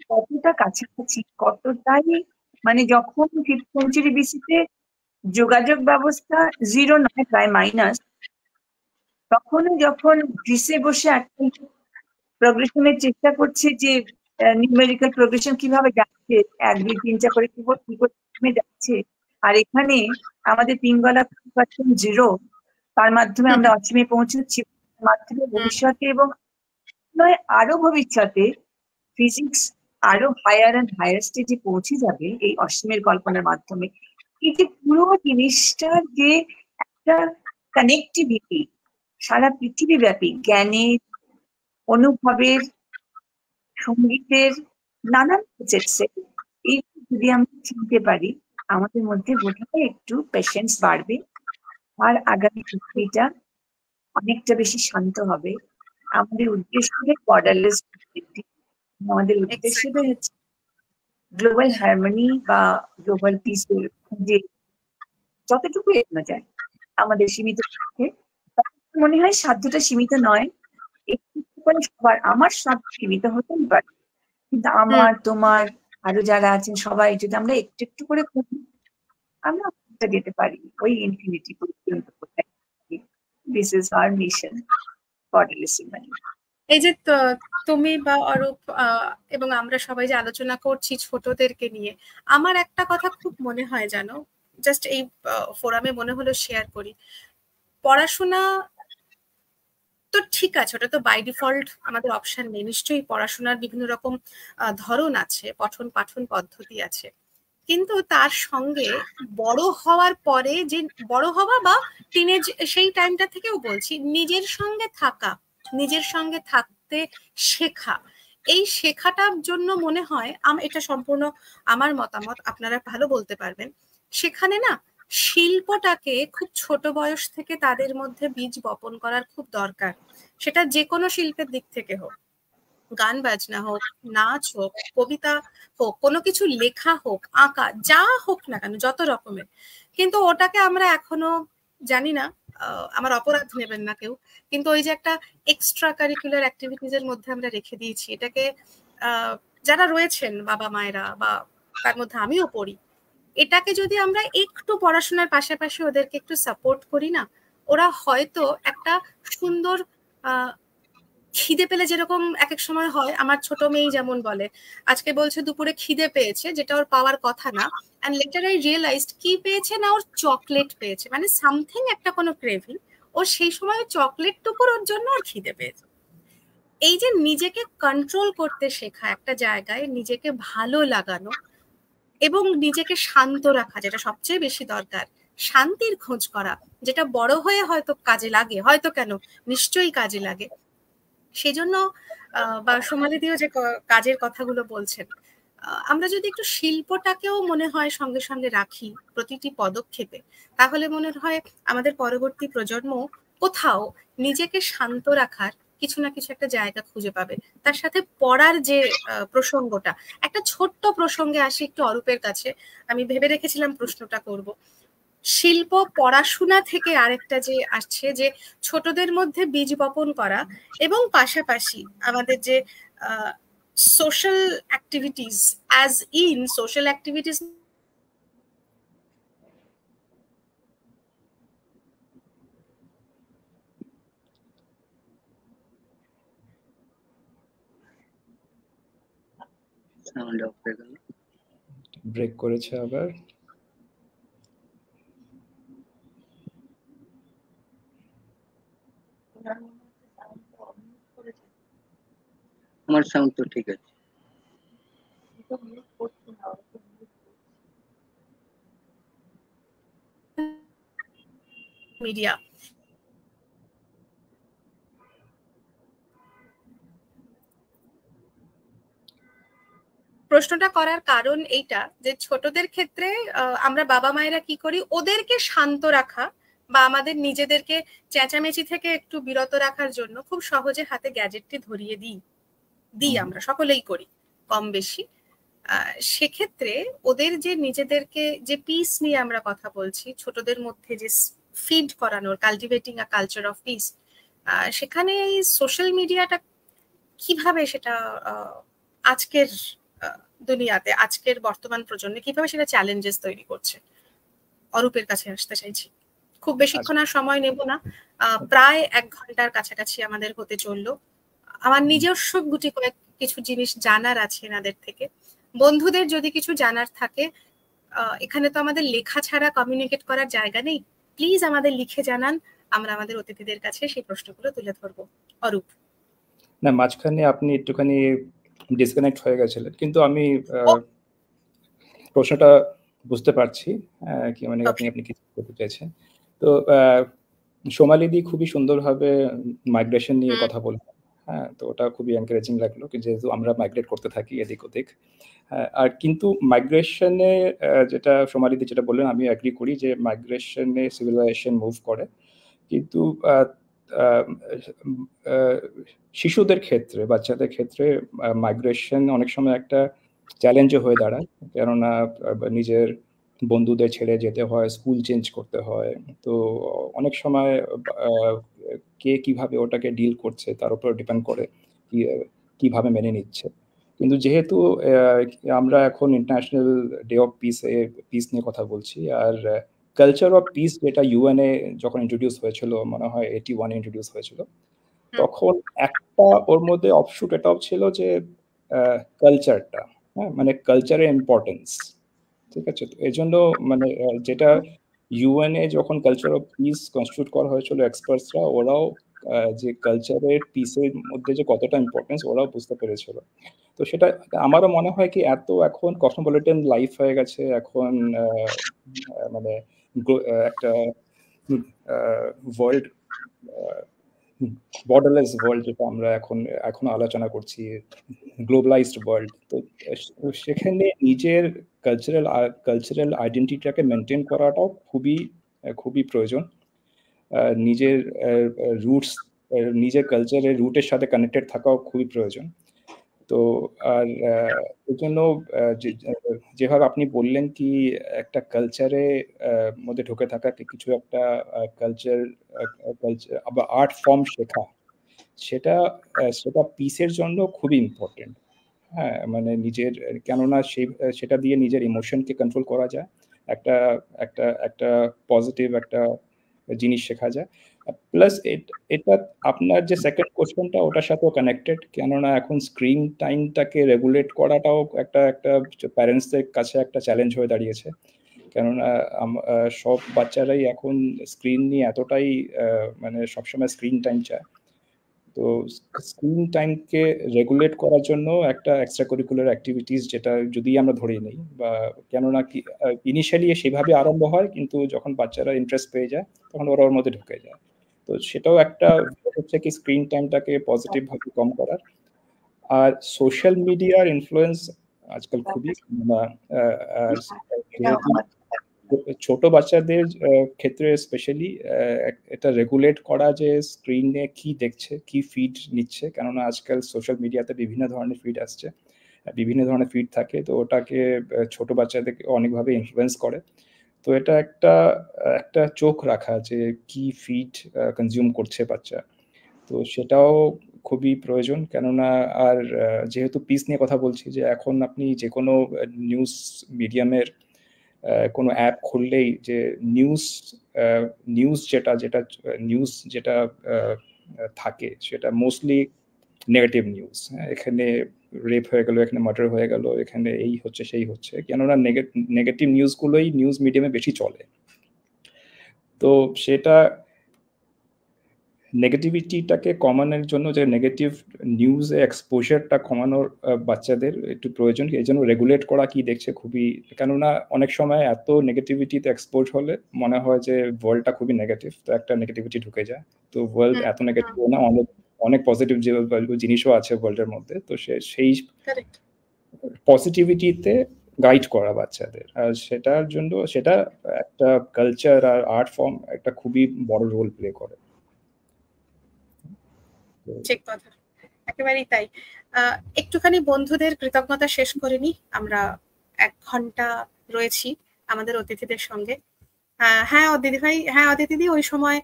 কতটা কাছাকাছি, কতটাই মানে যখন ফিফথ সেঞ্চুরি বিসিতে যোগাযোগ ব্যবস্থা জিরো নয়, প্রায় মাইনাস, তখনও যখন গ্রিসে বসে একটা প্রোগ্রেশনের চেষ্টা করছে যে নিউমেরিক্যাল প্রোগ্রেশন কিভাবে যাচ্ছে, 1 2 3 4 করে কি করে যাচ্ছে, আর এখানে আমাদের পিঙ্গলা জিরো, তার মাধ্যমে আমরা অসীমে পৌঁছচ্ছি, মাধ্যমে ভবিষ্যতে এবং নয় আরো ভবিষ্যতে ফিজিক্স আরো হায়ার অ্যান্ড হায়ার স্টেজে পৌঁছে যাবে এই অসীমের কল্পনার মাধ্যমে। এই যে পুরো জিনিসটার যে একটা কানেক্টিভিটি সারা পৃথিবী ব্যাপী, জ্ঞানের, অনুভবের, সঙ্গীতের নানান প্রজেক্টসে, এই যদি আমরা চিনতে পারি, আমাদের মধ্যে বোধহয় একটু পেশেন্স বাড়বে, আর আগামী পৃথিবীটা অনেকটা বেশি শান্ত হবে। আমাদের উদ্দেশ্য বর্ডারলেস, আমাদের উদ্দেশ্যটা হচ্ছে গ্লোবাল হারমোনি বা গ্লোবাল পিসের যে যতটুকু এগোনো যায় আমাদের সীমিত পক্ষে। মনে হয় সাধ্যটা সীমিত নয়, একটু করে সবার, আমার সাধ্য সীমিত হতেই পারে, কিন্তু আমার, তোমার, আরো যারা আছেন সবাই যদি আমরা একটু একটু করে করি, আমরা যেতে পারি ওই ইনফিনিটি পর্যন্ত। This is our mission, borderless humanity. এই যে তুমি বা অরূপ এবং আমরা সবাই যে আলোচনা করছি ছোটদেরকে নিয়ে, আমার একটা কথা খুব মনে হয় জানো, জাস্ট এই ফোরামে মনে হলো শেয়ার করি। পড়াশোনা তো ঠিক আছে, ওটা তো বাই ডিফল্ট আমাদের অপশন নেই, নিশ্চয়ই পড়াশোনার বিভিন্ন রকম ধরন আছে, পঠন পাঠন পদ্ধতি আছে, কিন্তু তার সঙ্গে বড় হওয়ার পরে যে বড় হওয়া বা টিনেজ সেই টাইমটা থেকেও বলছি, নিজের সঙ্গে থাকা, নিজের সঙ্গে থাকতে শেখা, এই শেখাটার জন্য মনে হয় এটা সম্পূর্ণ আমার মতামত, আপনারা ভালো বলতে পারবেন, সেখানে না শিল্পটাকে খুব ছোট বয়স থেকে তাদের মধ্যে বীজ বপন করার খুব দরকার। সেটা যে কোনো শিল্পের দিক থেকে হোক, গান বাজনা হোক, নাচ হোক, কবিতা হোক, কোনো কিছু লেখা হোক, আঁকা, যা হোক না কেন, যত রকমের, কিন্তু ওটাকে আমরা এখনো জানি না, আমার অপরাধ নেবেন না কেউ, কিন্তু ওই যে একটা এক্সট্রা কারিকুলার অ্যাক্টিভিটিস এর মধ্যে আমরা রেখে দিয়েছি এটাকে। যারা রয়েছেন বাবা মায়েরা, বা তার মধ্যে আমিও পড়ি, এটাকে যদি আমরা একটু পড়াশোনার পাশাপাশি ওদেরকে একটু সাপোর্ট করি না, ওরা হয়তো একটা সুন্দর খিদে পেলে যেরকম এক এক সময় হয়, আমার ছোট মেয়ে যেমন বলে, আজকে বলছে দুপুরে খিদে পেয়েছে, যেটা ওর পাওয়ার কথা না, এন্ড লেটার আই রিয়েলাইজড কি পেয়েছে না, ওর চকলেট পেয়েছে, মানে সামথিং একটা কোনো ক্রেভিং, ও সেই সময় চকলেট টুকুর ওর জন্য ওর খিদে পেয়েছে। এই যে নিজেকে কন্ট্রোল করতে শেখা, একটা জায়গায় নিজেকে ভালো লাগানো এবং নিজেকে শান্ত রাখা, যেটা সবচেয়ে বেশি দরকার, শান্তির খোঁজ করা, যেটা বড় হয়ে হয়তো কাজে লাগে, হয়তো কেন নিশ্চয়ই কাজে লাগে। সেই জন্য বা সোমালি দিও যে কাজের কথাগুলো বলছেন, আমরা যদি একটু শিল্পটাকেও মনে হয় সঙ্গে সঙ্গে রাখি প্রতিটি পদক্ষেপে, তাহলে মনে হয় আমাদের পরবর্তী প্রজন্ম কোথাও নিজেকে শান্ত রাখার কিছু না কিছু একটা জায়গা খুঁজে পাবে। তার সাথে পড়ার যে প্রসঙ্গটা, একটা ছোট্ট প্রসঙ্গে আসি একটু অরূপের কাছে, আমি ভেবে রেখেছিলাম প্রশ্নটা করব। শিল্প পড়াশোনা থেকে আরেকটা যে আসছে, যে ছোটদের মধ্যে বীজ বপন করা, এবং পাশাপাশি আমাদের যে social activities, as in social activities break করেছে আবার। আমার সাউন্ড তো ঠিক আছে। মিডিয়া, প্রশ্নটা করার কারণ এইটা যে ছোটদের ক্ষেত্রে আমরা বাবা মায়েরা কি করি, ওদেরকে শান্ত রাখা বা আমাদের নিজেদেরকে চেঁচামেচি থেকে একটু বিরত রাখার জন্য খুব সহজে হাতে গ্যাজেটটি ধরিয়ে দিই, আমরা সকলেই করি কম বেশি। সেক্ষেত্রে ওদের যে নিজেদেরকে যে পিস নিয়ে আমরা কথা বলছি, ছোটদের মধ্যে যে ফিড করানোর, cultivating a culture of piece, সেখানে এই সোশ্যাল মিডিয়াটা কিভাবে সেটা আজকের দুনিয়াতে, আজকের বর্তমান প্রজন্মে কিভাবে সেটা চ্যালেঞ্জেস তৈরি করছে? অরূপের কাছে আসতে চাইছি। খুব বেশিক্ষণ আর সময় নেব না, প্রায় 1 ঘন্টার কাছাকাছি আমাদের হতে চললো। আমার নিজস্ব গুটি কয়েক কিছু জিনিস জানার আছে এনাদের থেকে। বন্ধুদের যদি কিছু জানার থাকে, এখানে তো আমাদের লেখা ছাড়া কমিউনিকেট করার জায়গা নেই, প্লিজ আমাদের লিখে জানান, আমরা আমাদের অতিথিদের কাছে সেই প্রশ্নগুলো তুলে ধরবো। অরূপ। না, মাঝখানে আপনি একটুখানি ডিসকানেক্ট হয়ে গেছিলেন, কিন্তু আমি প্রশ্নটা বুঝতে পারছি কি মানে আপনি কি করতে চাইছেন। তো সোমালিদি খুবই সুন্দরভাবে মাইগ্রেশন নিয়ে কথা বললেন। হ্যাঁ, তো ওটা খুবই এনকারেজিং লাগলো, যেহেতু আমরা মাইগ্রেট করতে থাকি এদিক ওদিক। আর কিন্তু মাইগ্রেশনে যেটা সোমালিদি যেটা বললেন, আমি অ্যাগ্রি করি যে মাইগ্রেশনে সিভিলাইজেশন মুভ করে, কিন্তু শিশুদের ক্ষেত্রে, বাচ্চাদের ক্ষেত্রে মাইগ্রেশন অনেক সময় একটা চ্যালেঞ্জও হয়ে দাঁড়ায়, কেননা নিজের বন্ধুদের ছেড়ে যেতে হয়, স্কুল চেঞ্জ করতে হয়। তো অনেক সময় কে কিভাবে ওটাকে ডিল করছে তার উপর ডিপেন্ড করে কিভাবে মেনে নিচ্ছে। কিন্তু যেহেতু আমরা এখন ইন্টারন্যাশনাল ডে অফ পিস নিয়ে কথা বলছি, আর কালচার অফ পিস যেটা ইউএনএ যখন ইন্ট্রোডিউস হয়েছিল, মনে হয় 81 ইন্ট্রোডিউস হয়েছিল, তখন একটা ওর মধ্যে অফশুট এটাও ছিল যে কালচারটা, হ্যাঁ, মানে কালচারের ইম্পর্টেন্স, ঠিক আছে। তো এই জন্য মানে যেটা ইউএনএ যখন কালচার অফ পিস কনস্টিটিউট করা হয়েছিল, এক্সপার্টসরা ওরাও যে কালচারের পিসের মধ্যে যে কতটা ইম্পর্টেন্স ওরাও বুঝতে পেরেছিল। তো সেটা আমারও মনে হয় কি এত এখন কসমোপলিটন লাইফ হয়ে গেছে, এখন মানে একটা ওয়ার্ল্ড, বর্ডারলেস ওয়ার্ল্ড যেটা আমরা এখন আলোচনা করছি, গ্লোবালাইজড ওয়ার্ল্ড। তো সেখানে নিজের কালচারাল আইডেন্টিটিটাকে মেনটেন করাটাও খুবই প্রয়োজন। নিজের রুটস, নিজের কালচারের রুটের সাথে কানেক্টেড থাকাও খুবই প্রয়োজন। তো আর এর জন্য যেভাবে আপনি বললেন কি একটা কালচারে মধ্যে ঢুকে থাকা, কিছু একটা কালচার বা আর্ট ফর্ম শেখা, সেটা পিসের জন্য খুবই ইম্পর্টেন্ট। হ্যাঁ, মানে নিজের, কেননা সেটা দিয়ে নিজের ইমোশনকে কন্ট্রোল করা যায়, একটা পজিটিভ একটা জিনিস শেখা যায়। প্লাস এটা আপনার যে সেকেন্ড কোশ্চেনটা ওটার সাথেও কানেক্টেড, কেননা এখন স্ক্রিন টাইমটাকে রেগুলেট করাটাও একটা প্যারেন্টসদের কাছে একটা চ্যালেঞ্জ হয়ে দাঁড়িয়েছে, কেননা সব বাচ্চারাই এখন স্ক্রিন নিয়ে এতটাই মানে সবসময় স্ক্রিন টাইম চায়। তো স্ক্রিন টাইমকে রেগুলেট করার জন্য একটা এক্সট্রা কারিকুলার অ্যাক্টিভিটিস, যেটা যদি আমরা ধরে নিই, বা কেননা কি ইনিশিয়ালি সেভাবে আরম্ভ হয়, কিন্তু যখন বাচ্চারা ইন্টারেস্ট পেয়ে যায় তখন ওরা ওর মধ্যে ঢুকে যায়। তো সেটাও একটা হচ্ছে কি স্ক্রিন টাইমটাকে পজিটিভ ভাবে কম করার। আর সোশ্যাল মিডিয়ার ইনফ্লুয়েন্স আজকাল খুবই, ছোট বাচ্চাদের ক্ষেত্রে স্পেশালি এটা রেগুলেট করা যে স্ক্রিনে কি দেখছে, কি ফিড নিচ্ছে, কেননা আজকাল সোশ্যাল মিডিয়াতে বিভিন্ন ধরনের ফিড আসছে, বিভিন্ন ধরনের ফিড থাকে, তো ওটাকে ছোট বাচ্চাদেরকে অনেকভাবে ইনফ্লুয়েন্স করে। তো এটা একটা চোখ রাখা যে কি ফিড কনজিউম করছে বাচ্চা, তো সেটাও খুবই প্রয়োজন। কেননা আর যেহেতু পিস নিয়ে কথা বলছি, যে এখন আপনি যে কোনো নিউজ মিডিয়ামের কোনো অ্যাপ খুললেই যে নিউজ যেটা থাকে সেটা মোস্টলি নেগেটিভ নিউজ। এখানে রেপ হয়ে গেল, এখানে মার্ডার হয়ে গেল, এখানে এই হচ্ছে সেই হচ্ছে, কেননা নেগেটিভ নিউজগুলোই নিউজ মিডিয়ামে বেশি চলে। তো সেটা নেগেটিভিটিটাকে কমানোর জন্য, যে নেগেটিভ নিউজে এক্সপোজারটা কমানোর বাচ্চাদের একটু প্রয়োজন, এই জন্য রেগুলেট করা কি দেখছে খুবই, কেননা অনেক সময় এত নেগেটিভিটিতে এক্সপোজ হলে মনে হয় যে ওয়ার্ল্ডটা খুবই নেগেটিভ, তো একটা নেগেটিভিটি ঢুকে যায়। তো ওয়ার্ল্ড এত নেগেটিভ না, অনেক পজিটিভ যে জিনিসও আছে ওয়ার্ল্ডের মধ্যে, তো সেই পজিটিভিটিতে গাইড করা বাচ্চাদের, আর সেটার জন্য সেটা একটা কালচার আর আর্ট ফর্ম একটা খুবই বড় রোল প্লে করে। ঠিক কথা। একেবারেই তাই। একটুখানি বন্ধুদের কৃতজ্ঞতা শেষ করে নি, আমরা 1 ঘন্টা রয়েছি আমাদের অতিথিদের সঙ্গে। হ্যাঁ অদিতি ভাই, হ্যাঁ অদিতি দি, ওই সময়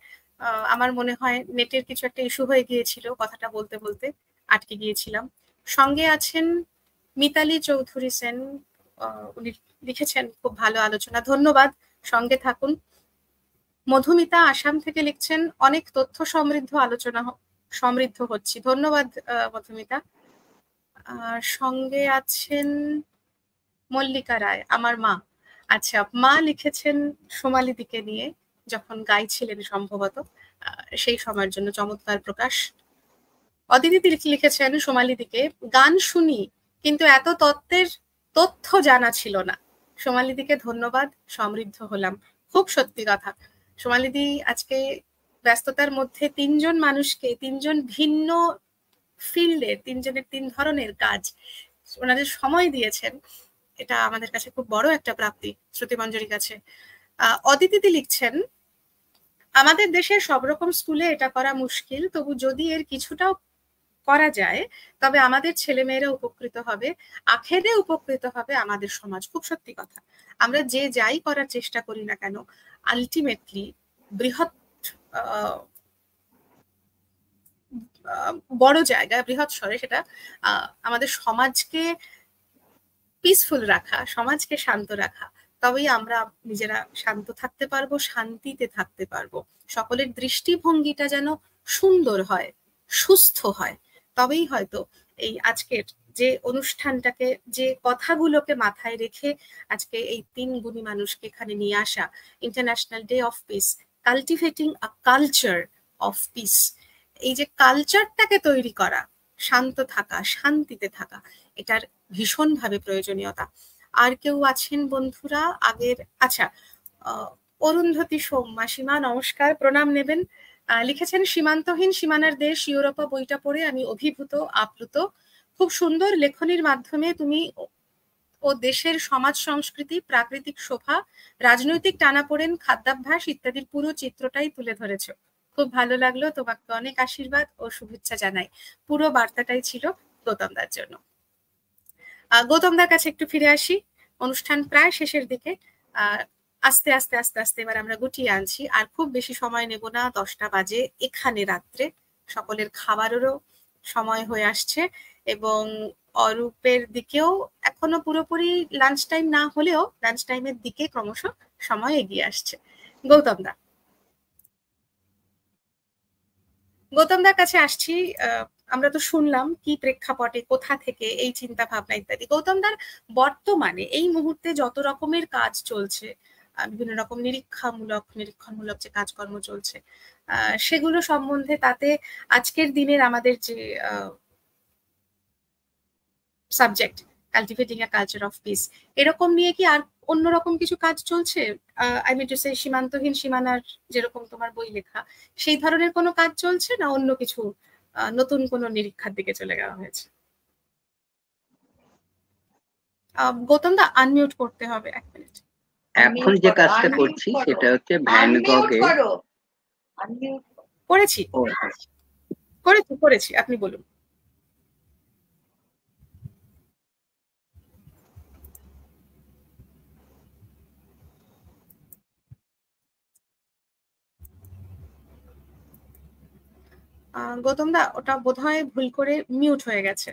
আমার মনে হয় নেটের কিছু একটা ইস্যু হয়ে গিয়েছিল, কথাটা বলতে বলতে আটকে গিয়েছিলাম। সঙ্গে আছেন মিতালি চৌধুরী সেন, উনি লিখেছেন খুব ভালো আলোচনা, ধন্যবাদ, সঙ্গে থাকুন। মধুমিতা আসাম থেকে লিখছেন অনেক তথ্য সমৃদ্ধ আলোচনা, সমৃদ্ধ হচ্ছি, ধন্যবাদ মধুমিতা। সঙ্গে আছেন মল্লিকা রায়, আমার মা। আচ্ছা, মা লিখেছেন সোমালি দিকে নিয়ে, যখন গাইছিলেন সম্ভবত, সেই সময়ের জন্য চমৎকার প্রকাশ। অদিতি লিখেছেন সোমালি দিকে, গান শুনি কিন্তু এত তথ্য জানা ছিল না। সোমালি দিকে ধন্যবাদ, সমৃদ্ধ হলাম। খুব সত্যি কথা, সোমালি দি আজকে ব্যস্ততার মধ্যে 3 জন মানুষকে, 3 জন ভিন্ন ফিল্ডের, 3 জনের 3 ধরনের কাজ, ওনাদের সময় দিয়েছেন, এটা আমাদের কাছে খুব বড় একটা প্রাপ্তি শ্রুতিমঞ্জরির কাছে। অদিতি লিখছেন আমাদের দেশের সব রকম স্কুলে এটা করা মুশকিল, তবু যদি এর কিছুটাও করা যায় তবে আমাদের ছেলেমেয়েরা উপকৃত হবে, আখেরে উপকৃত হবে আমাদের সমাজ। খুব সত্যি কথা, আমরা যে যাই করার চেষ্টা করি না কেন, আলটিমেটলি বৃহৎ বড় জায়গায়, বৃহৎ স্বরে সেটা আমাদের সমাজকে পিসফুল রাখা, সমাজকে শান্ত রাখা, তবেই আমরা নিজেরা শান্ত থাকতে পারবো, শান্তিতে থাকতে পারবো। সকলের দৃষ্টিভঙ্গিটা যেন সুন্দর হয়, সুস্থ হয়, তবেই হয়তো এই আজকের যে অনুষ্ঠানটাকে, যে কথাগুলোকে মাথায় রেখে আজকে এই 3 গুণী মানুষকে এখানে নিয়ে আসা, international day of piece, cultivating a culture of piece, এই যে কালচারটাকে তৈরি করা, শান্ত থাকা, শান্তিতে থাকা, এটার ভীষণভাবে প্রয়োজনীয়তা। আর কেউ আছেন বন্ধুরা আগের? আচ্ছা, অরুন্ধতী সোম, মাসিমা নমস্কার, প্রণাম নেবেন। লিখেছেন সীমান্তহীন সীমানার দেশ ইউরোপা বইটা পড়ে আমি অভিভূত, আপ্লুত। খুব সুন্দর লেখনির মাধ্যমে তুমি ও দেশের সমাজ সংস্কৃতি, প্রাকৃতিক শোভা, রাজনৈতিক টানাপোড়েন, খাদ্যাভ্যাস ইত্যাদির পুরো চিত্রটাই তুলে ধরেছ। খুব ভালো লাগলো, তোমাকে অনেক আশীর্বাদ ও শুভেচ্ছা জানাই। পুরো বার্তাটাই ছিল গৌতমদার জন্য। গৌতমদার কাছে একটু ফিরে আসি, অনুষ্ঠান প্রায় শেষের দিকে, আস্তে আস্তে আস্তে আস্তে এবার আমরা গুটিয়ে আনছি, আর খুব বেশি সময় নেব না, 10টা বাজে এখানে রাত্রে, সকলের খাবারেরও সময় হয়ে আসছে, এবং অরূপের দিকেও এখনো পুরোপুরি লাঞ্চ টাইম না হলেও লাঞ্চ টাইমের দিকে ক্রমশ সময় এগিয়ে আসছে। গৌতমদার কাছে আসছি। আমরা তো শুনলাম কি প্রেক্ষাপটে, কোথা থেকে এই চিন্তা ভাবনা ইত্যাদি। গৌতমদার বর্তমানে এই মুহূর্তে যত রকমের কাজ চলছে, বিভিন্ন রকম নিরীক্ষণমূলক যে কাজকর্ম চলছে, সেগুলো সম্বন্ধে, তাতে আজকের দিনের আমাদের যে subject cultivating a culture of piece, এরকম নিয়ে কি আর অন্যরকম কিছু কাজ চলছে? আই মিন টু সে, সীমান্তহীন সীমানার যেরকম তোমার বই লেখা, সেই ধরনের কোনো কাজ চলছে, না অন্য কিছু নতুন কোনো নিরীক্ষার দিকে চলে যাওয়া হয়েছে? গৌতম দা, আনমিউট করতে হবে 1 মিনিট। এখন যে কাজটা করছি সেটা হচ্ছে ভ্যান গগে করেছি, আপনি বলুন। গৌতম দা, ওটা বোধহয় ভুল করে মিউট হয়ে গেছে।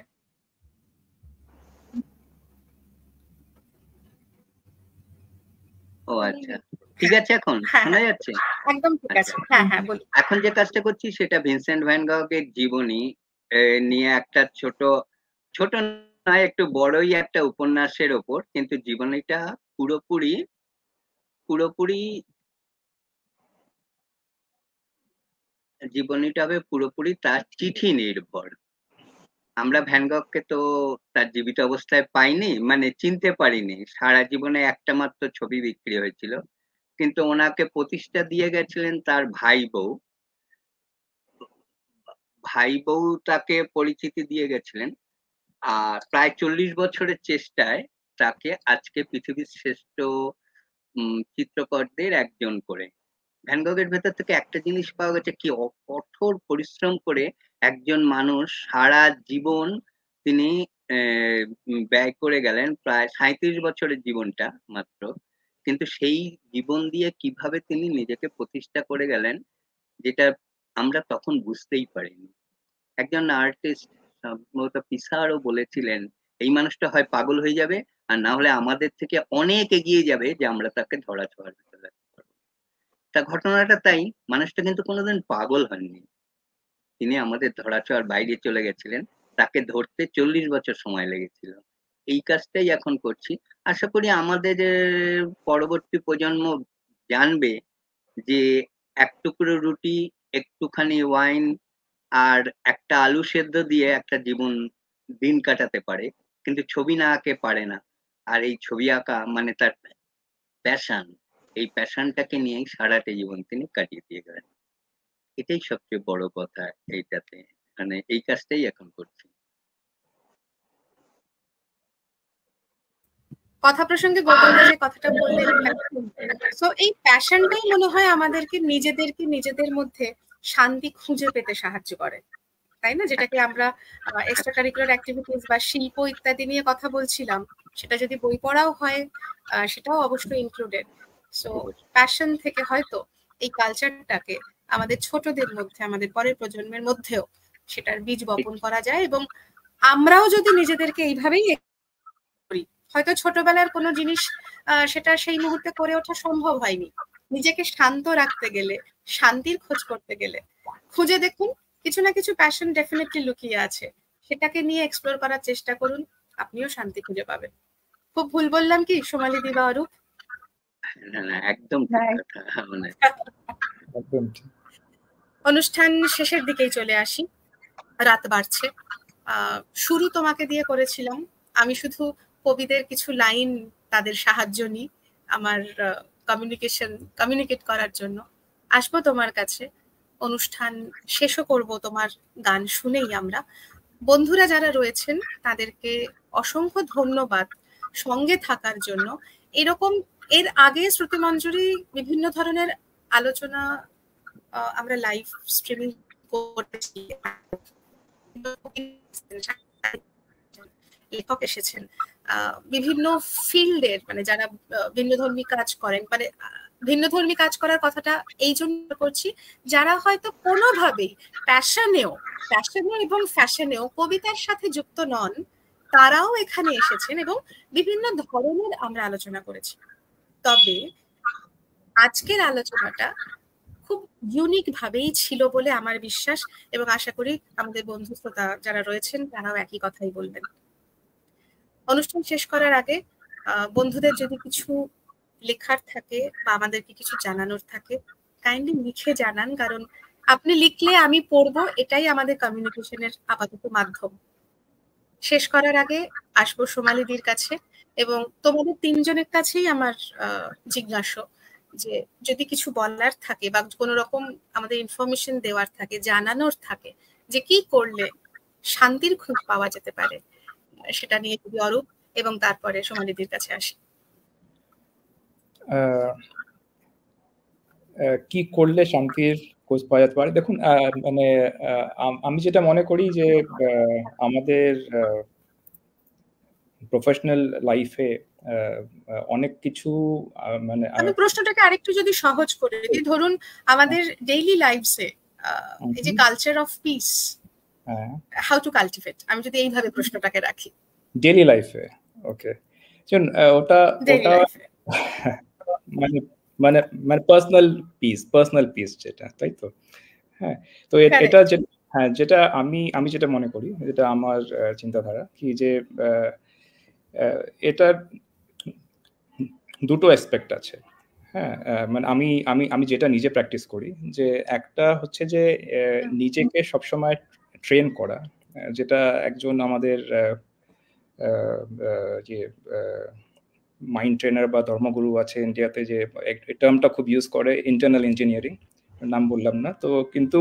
ও আচ্ছা, ঠিক আছে, এখন শোনা যাচ্ছে? একদম ঠিক আছে, হ্যাঁ হ্যাঁ বলুন। এখন যে কাজটা করছি সেটা ভিনসেন্ট ভ্যান গগের জীবনী নিয়ে একটা ছোট নয়, একটু বড়ই একটা উপন্যাসের ওপর, কিন্তু জীবনীটা পুরোপুরি জীবনীটা হবে পুরোপুরি তার চিঠি নির্ভর। আমরা ভ্যান গগকে তো তার জীবিত অবস্থায় পাইনি, মানে চিনতে পারিনি, সারা জীবনে একটা মাত্র ছবি বিক্রি হয়েছিল, কিন্তু ওনাকে প্রতিষ্ঠা দিয়ে গেছিলেন তার ভাই বউ তাকে পরিচিতি দিয়ে গেছিলেন, আর প্রায় 40 বছরের চেষ্টায় তাকে আজকে পৃথিবীর শ্রেষ্ঠ চিত্রকরদের একজন করে। ভ্যান গগের ভেতর থেকে একটা জিনিস পাওয়া গেছে, কি কঠোর পরিশ্রম করে একজন মানুষ সারা জীবন তিনি ব্যয় করে গেলেন, প্রায় 37 বছরের জীবনটা মাত্র, কিন্তু সেই জীবন দিয়ে কিভাবে তিনি নিজেকে প্রতিষ্ঠা করে গেলেন যেটা আমরা তখন বুঝতেই পারিনি। একজন আর্টিস্ট সম্ভবত পিসারও বলেছিলেন, এই মানুষটা হয় পাগল হয়ে যাবে আর না হলে আমাদের থেকে অনেক এগিয়ে যাবে যে আমরা তাকে ধরা ছোঁয়ার ভিতরে রাখতে পারবো। তা ঘটনাটা তাই, মানুষটা কিন্তু কোনোদিন পাগল হননি, তিনি আমাদের ধরা ছোঁয়ার বাইরে চলে গেছিলেন, তাকে ধরতে 40 বছর সময় লেগেছিল। এই কাজটাই এখন করছি। আশা করি আমাদের পরবর্তী প্রজন্ম জানবে যে এক টুকরো রুটি, একটুখানি ওয়াইন আর একটা আলু সেদ্ধ দিয়ে একটা জীবন দিন কাটাতে পারে, কিন্তু ছবি না আঁকে পারে না। আর এই ছবি আঁকা মানে তার প্যাশন, এই প্যাশনটাকে নিয়েই সারাটা জীবন তিনি কাটিয়ে দিয়ে গেলেন। এটাই সবচেয়ে বড় কথা এইটাতে, মানে এই কাজটাই এখন করছি। কথা প্রসঙ্গে গৌতমদা যে কথাটা বললেন, সো এই প্যাশনটাই মনে হয় আমাদেরকে নিজেদের মধ্যে শান্তি খুঁজে পেতে সাহায্য করে, তাই না? যেটাকে আমরা এক্সট্রা কারিকুলার অ্যাক্টিভিটিস বা শিল্প ইত্যাদি নিয়ে কথা বলছিলাম, সেটা যদি বই পড়াও হয় সেটাও অবশ্যই ইনক্লুডেড। সো প্যাশন থেকে হয়তো এই কালচারটাকে আমাদের ছোটদের মধ্যে, আমাদের পরের প্রজন্মের মধ্যেও সেটার বীজ বপন করা যায়, এবং আমরাও যদি নিজেদেরকে এইভাবেই করি, হয়তো ছোটবেলার কোনো জিনিস সেটা সেই মুহূর্তে করে ওঠা সম্ভব হয়নি, নিজেকে শান্ত রাখতে গেলে, শান্তির খোঁজ করতে গেলে খুঁজে দেখুন কিছু না কিছু প্যাশন ডেফিনেটলি লুকিয়ে আছে, সেটাকে নিয়ে এক্সপ্লোর করার চেষ্টা করুন, আপনিও শান্তি খুঁজে পাবেন। খুব ভুল বললাম কি সোমালি দি বা অরূপ? না না, একদম ঠিক কথা। মানে অনুষ্ঠান শেষের দিকেই চলে আসি, রাত বাড়ছে। শুরু তোমাকে দিয়ে করেছিলাম, আমি শুধু কবিদের কিছু লাইন তাদের সাহায্য নিই আমার কমিউনিকেট করার জন্য। আসবো তোমার কাছে, অনুষ্ঠান শেষও করব তোমার গান শুনেই আমরা। বন্ধুরা যারা রয়েছেন তাদেরকে অসংখ্য ধন্যবাদ সঙ্গে থাকার জন্য। এরকম এর আগে শ্রুতিমঞ্জুরি বিভিন্ন ধরনের আলোচনা আমরা লাইভ স্ট্রিমিং করেছি, লেখক এসেছেন বিভিন্ন ফিল্ডের, মানে যারা ভিন্নধর্মী কাজ করেন, মানে ভিন্নধর্মী কাজ করার কথাটা এই জন্য করছি যারা হয়তো কোনোভাবেই প্যাশনেও এবং ফ্যাশনেও কবিতার সাথে যুক্ত নন, তারাও এখানে এসেছেন এবং বিভিন্ন ধরনের আমরা আলোচনা করেছি। তবে আজকের আলোচনাটা খুব ইউনিক ভাবেই ছিল বলে আমার বিশ্বাস, এবং আশা করি আমাদের বন্ধু শ্রোতা যারা রয়েছেন তারাও একই কথাই বলবেন। অনুষ্ঠান শেষ করার আগে বন্ধুদের যদি কিছু লেখার থাকে বা আমাদেরকে কিছু জানানোর থাকে কাইন্ডলি লিখে জানান, কারণ আপনি লিখলে আমি পড়বো, এটাই আমাদের কমিউনিকেশনের আপাতত মাধ্যম। শেষ করার আগে আসবো সোমালিদির কাছে, এবং তোমাদের তিনজনের কাছেই আমার জিজ্ঞাসা যে যদি কিছু বলার থাকে বা কোনো রকম আমাদের ইনফরমেশন দেওয়ার থাকে, জানানোর থাকে যে কি করলে শান্তির খোঁজ পাওয়া যেতে পারে, সেটা নিয়ে যদি অরূপ এবং তারপরে সোমালিদির কাছে আসি। কি করলে শান্তির খোঁজ পাওয়া যেতে পারে? দেখুন, মানে আমি যেটা মনে করি যে আমাদের প্রফেশনাল লাইফে অনেক কিছু, মানে আমি প্রশ্নটাকে আরেকটু যদি সহজ করে দিই, ধরুন আমাদের ডেইলি লাইফসে এই যে culture of piece, how to cultivate, আমি যদি এইভাবে প্রশ্নটাকে রাখি ডেইলি লাইফে। ওকে, ওটা মানে মানে মানে পার্সোনাল পিস যেটা, তাই তো? হ্যাঁ, তো এটা যেটা আমি যেটা মনে করি, যেটা আমার চিন্তাধারা কি, যে এটার দুটো অ্যাসপেক্ট আছে। হ্যাঁ, মানে আমি যেটা নিজে প্র্যাকটিস করি, যে একটা হচ্ছে যে নিজেকে সবসময় ট্রেন করা, যেটা একজন আমাদের যে মাইন্ড ট্রেনার বা ধর্মগুরু আছে ইন্ডিয়াতে, যে টার্মটা খুব ইউজ করে, ইন্টারনাল ইঞ্জিনিয়ারিং, নাম বললাম না তো, কিন্তু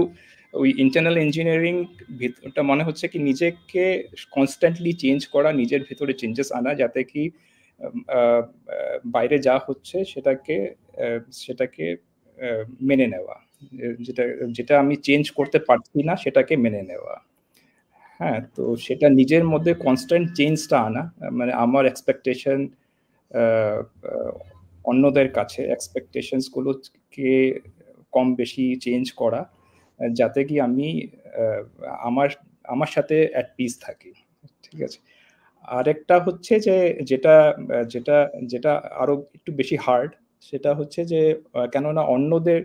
ওই ইন্টারনাল ইঞ্জিনিয়ারিং ভিতরটা মনে হচ্ছে কি নিজেকে কনস্ট্যান্টলি চেঞ্জ করা, নিজের ভিতরে চেঞ্জেস আনা, যাতে কি বাইরে যা হচ্ছে সেটাকে মেনে নেওয়া, যেটা যেটা আমি চেঞ্জ করতে পারছি না সেটাকে মেনে নেওয়া। হ্যাঁ, তো সেটা নিজের মধ্যে কনস্ট্যান্ট চেঞ্জটা আনা, মানে আমার এক্সপেকটেশন অন্যদের কাছে এক্সপেকটেশনসগুলোকে কম বেশি চেঞ্জ করা, যাতে কি আমি আমার আমার সাথে অ্যাট পিস থাকি। ঠিক আছে। আরেকটা হচ্ছে যে যেটা যেটা যেটা আরো একটু বেশি হার্ড, সেটা হচ্ছে যে কেননা অন্যদের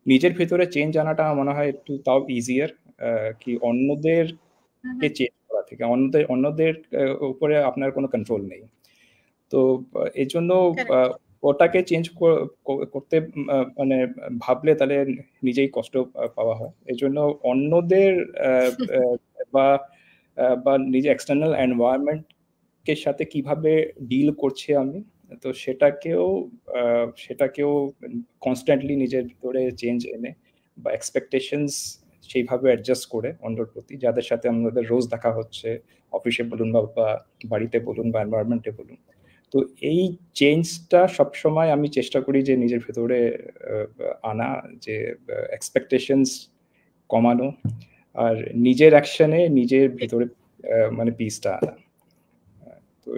নিজের ভেতরে চেঞ্জ আনাটা মনে হয় একটু তাও ইজিয়ার, কি অন্যদেরকে চেঞ্জ করা থেকে। অন্যদের উপরে আপনার কোনো কন্ট্রোল নেই। তো এই জন্য ওটাকে চেঞ্জ করতে মানে ভাবলে তাহলে নিজেই কষ্ট পাওয়া হয়। এই জন্য অন্যদের বা নিজে এক্সটার্নাল এনভায়রনমেন্টকে সাথে কিভাবে ডিল করছি আমি, তো সেটাকেও কনস্ট্যান্টলি নিজের ভিতরে চেঞ্জ এনে বা এক্সপেকটেশনস সেইভাবে অ্যাডজাস্ট করে অন্যর প্রতি, যাদের সাথে আমাদের রোজ দেখা হচ্ছে, অফিসে বলুন বা বাড়িতে বলুন বা এনভায়রনমেন্টে বলুন। তো এই চেঞ্জটা সবসময় আমি চেষ্টা করি যে নিজের ভেতরে আনা, যে এক্সপেকটেশনস কমানো আর নিজের অ্যাকশনে নিজের ভেতরে মানে পিসটা আনা। তো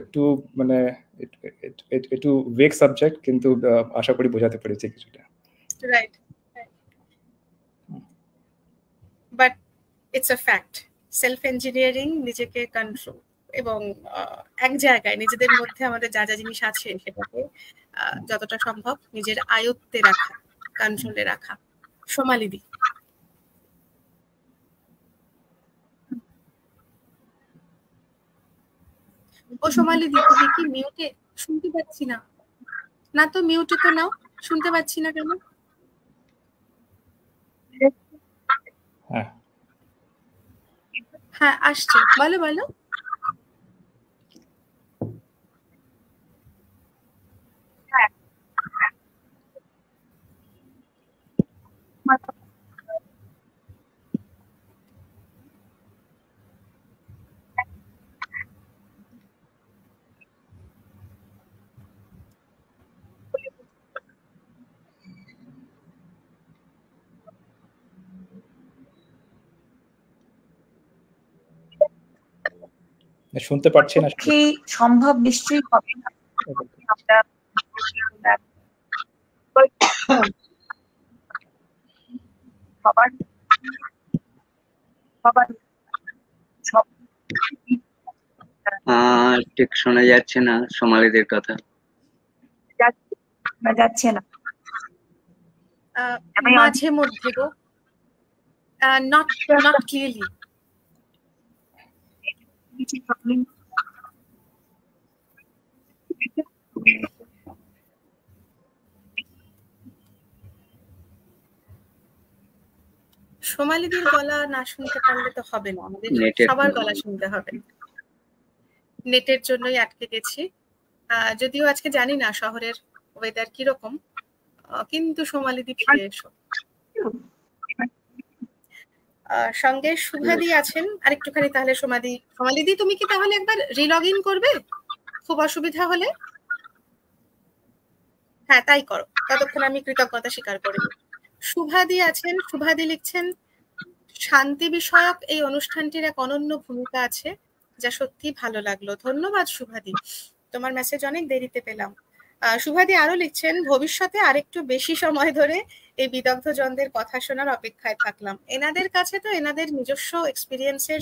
একটু মানে একটু ওয়েক সাবজেক্ট, কিন্তু আশা করি বোঝাতে পেরেছি কিছুটা। Right, but it's a fact, self engineering, নিজেকে কন্ট্রোল এবং এক জায়গায় নিজেদের মধ্যে আমাদের যা যা জিনিস আছে সেটাকে যতটা সম্ভব নিজের আয়ত্তে রাখা, কন্ট্রোলে রাখা। সোমালিদি। ও সোমালিদি, তুমি কি মিউটে? শুনতে পাচ্ছি না। না তো মিউটে তো নাও, শুনতে পাচ্ছি না কেন? হ্যাঁ আসছে, বলো বলো। শুনতে পাচ্ছি না। সম্ভব নিশ্চয়ই হবে না। ঠিক শোনা যাচ্ছে না সোমালিদের কথা। যাচ্ছে না মাঝে মধ্যে গো, not clearly. সোমালিদির গলা না শুনতে পারলে তো হবে না, আমাদের সবার গলা শুনতে হবে। নেটের জন্যই আটকে গেছি। যদিও আজকে জানি না শহরের ওয়েদার কিরকম, কিন্তু সোমালিদি ফিরে এসো। সঙ্গে শুভাদি আছেন আরেকটুখানি, তাহলে সোমালিদি তুমি কি তাহলে একবার রিলগ ইন করবে? খুব অসুবিধা হলে হ্যাঁ তাই করো, ততক্ষণ আমি কৃতজ্ঞতা স্বীকার করি। শুভাদি আছেন, শুভাদি লিখছেন, শান্তি বিষয়ক এই অনুষ্ঠানটির এক অনন্য ভূমিকা আছে যা সত্যি ভালো লাগলো। ধন্যবাদ শুভাদি, তোমার মেসেজ অনেক দেরিতে পেলাম। শুভাদি আরো লিখছেন, ভবিষ্যতে আরেকটু বেশি সময় ধরে এই বিদগ্ধজনদের কথা শোনার অপেক্ষায় থাকলাম। এনাদের কাছে তো এনাদের নিজস্ব এক্সপিরিয়েন্সের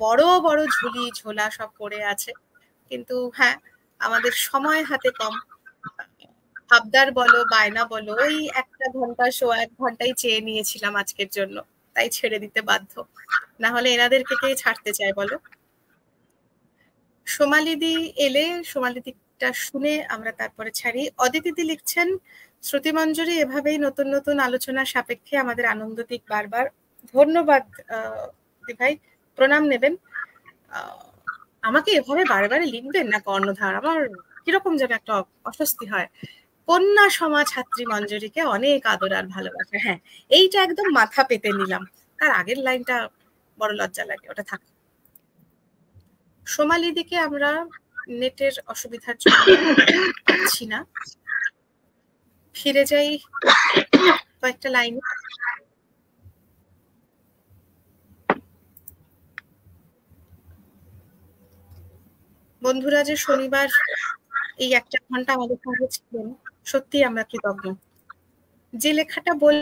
বড় বড় ঝুলি ঝোলা সব পড়ে আছে, কিন্তু হ্যাঁ আমাদের সময় হাতে কম। আবদার বলো বায়না বলো, ওই 1 ঘন্টা 1.5 ঘন্টাই চেয়ে নিয়েছিলাম আজকের জন্য, তাই ছেড়ে দিতে বাধ্য, না হলে এনাদেরকে কে ছাড়তে চায় বলো। সোমালিদি এলে সোমালিদিটা শুনে আমরা তারপরে ছাড়ি। অদিতিদি লিখছেন, শ্রুতিমঞ্জরি এভাবেই নতুন নতুন আলোচনার সাপেক্ষে আমাদের আনন্দ দিক বারবার। ধন্যবাদ দিভাই, প্রণাম নেবেন। আমাকে এভাবে বারে লিখবেন না কর্ণধার, আমার কিরকম যেন একটা অস্বস্তি হয়। কন্যা সমাজ ছাত্রী মঞ্জুরিকে অনেক আদর আর ভালোবাসা। হ্যাঁ এইটা একদম মাথা পেতে নিলাম, তার আগের লাইনটা বড় লজ্জা লাগে, ওটা থাক। সোমালিদিকে আমরা নেটের অসুবিধার জন্য পাচ্ছি না, ফিরে যাই কয়েকটা লাইন। বন্ধুরা যে শনিবার এই একটা ঘন্টা আমাদের সঙ্গে ছিলেন, সত্যি আমরা কৃতজ্ঞ। যে লেখাটা বল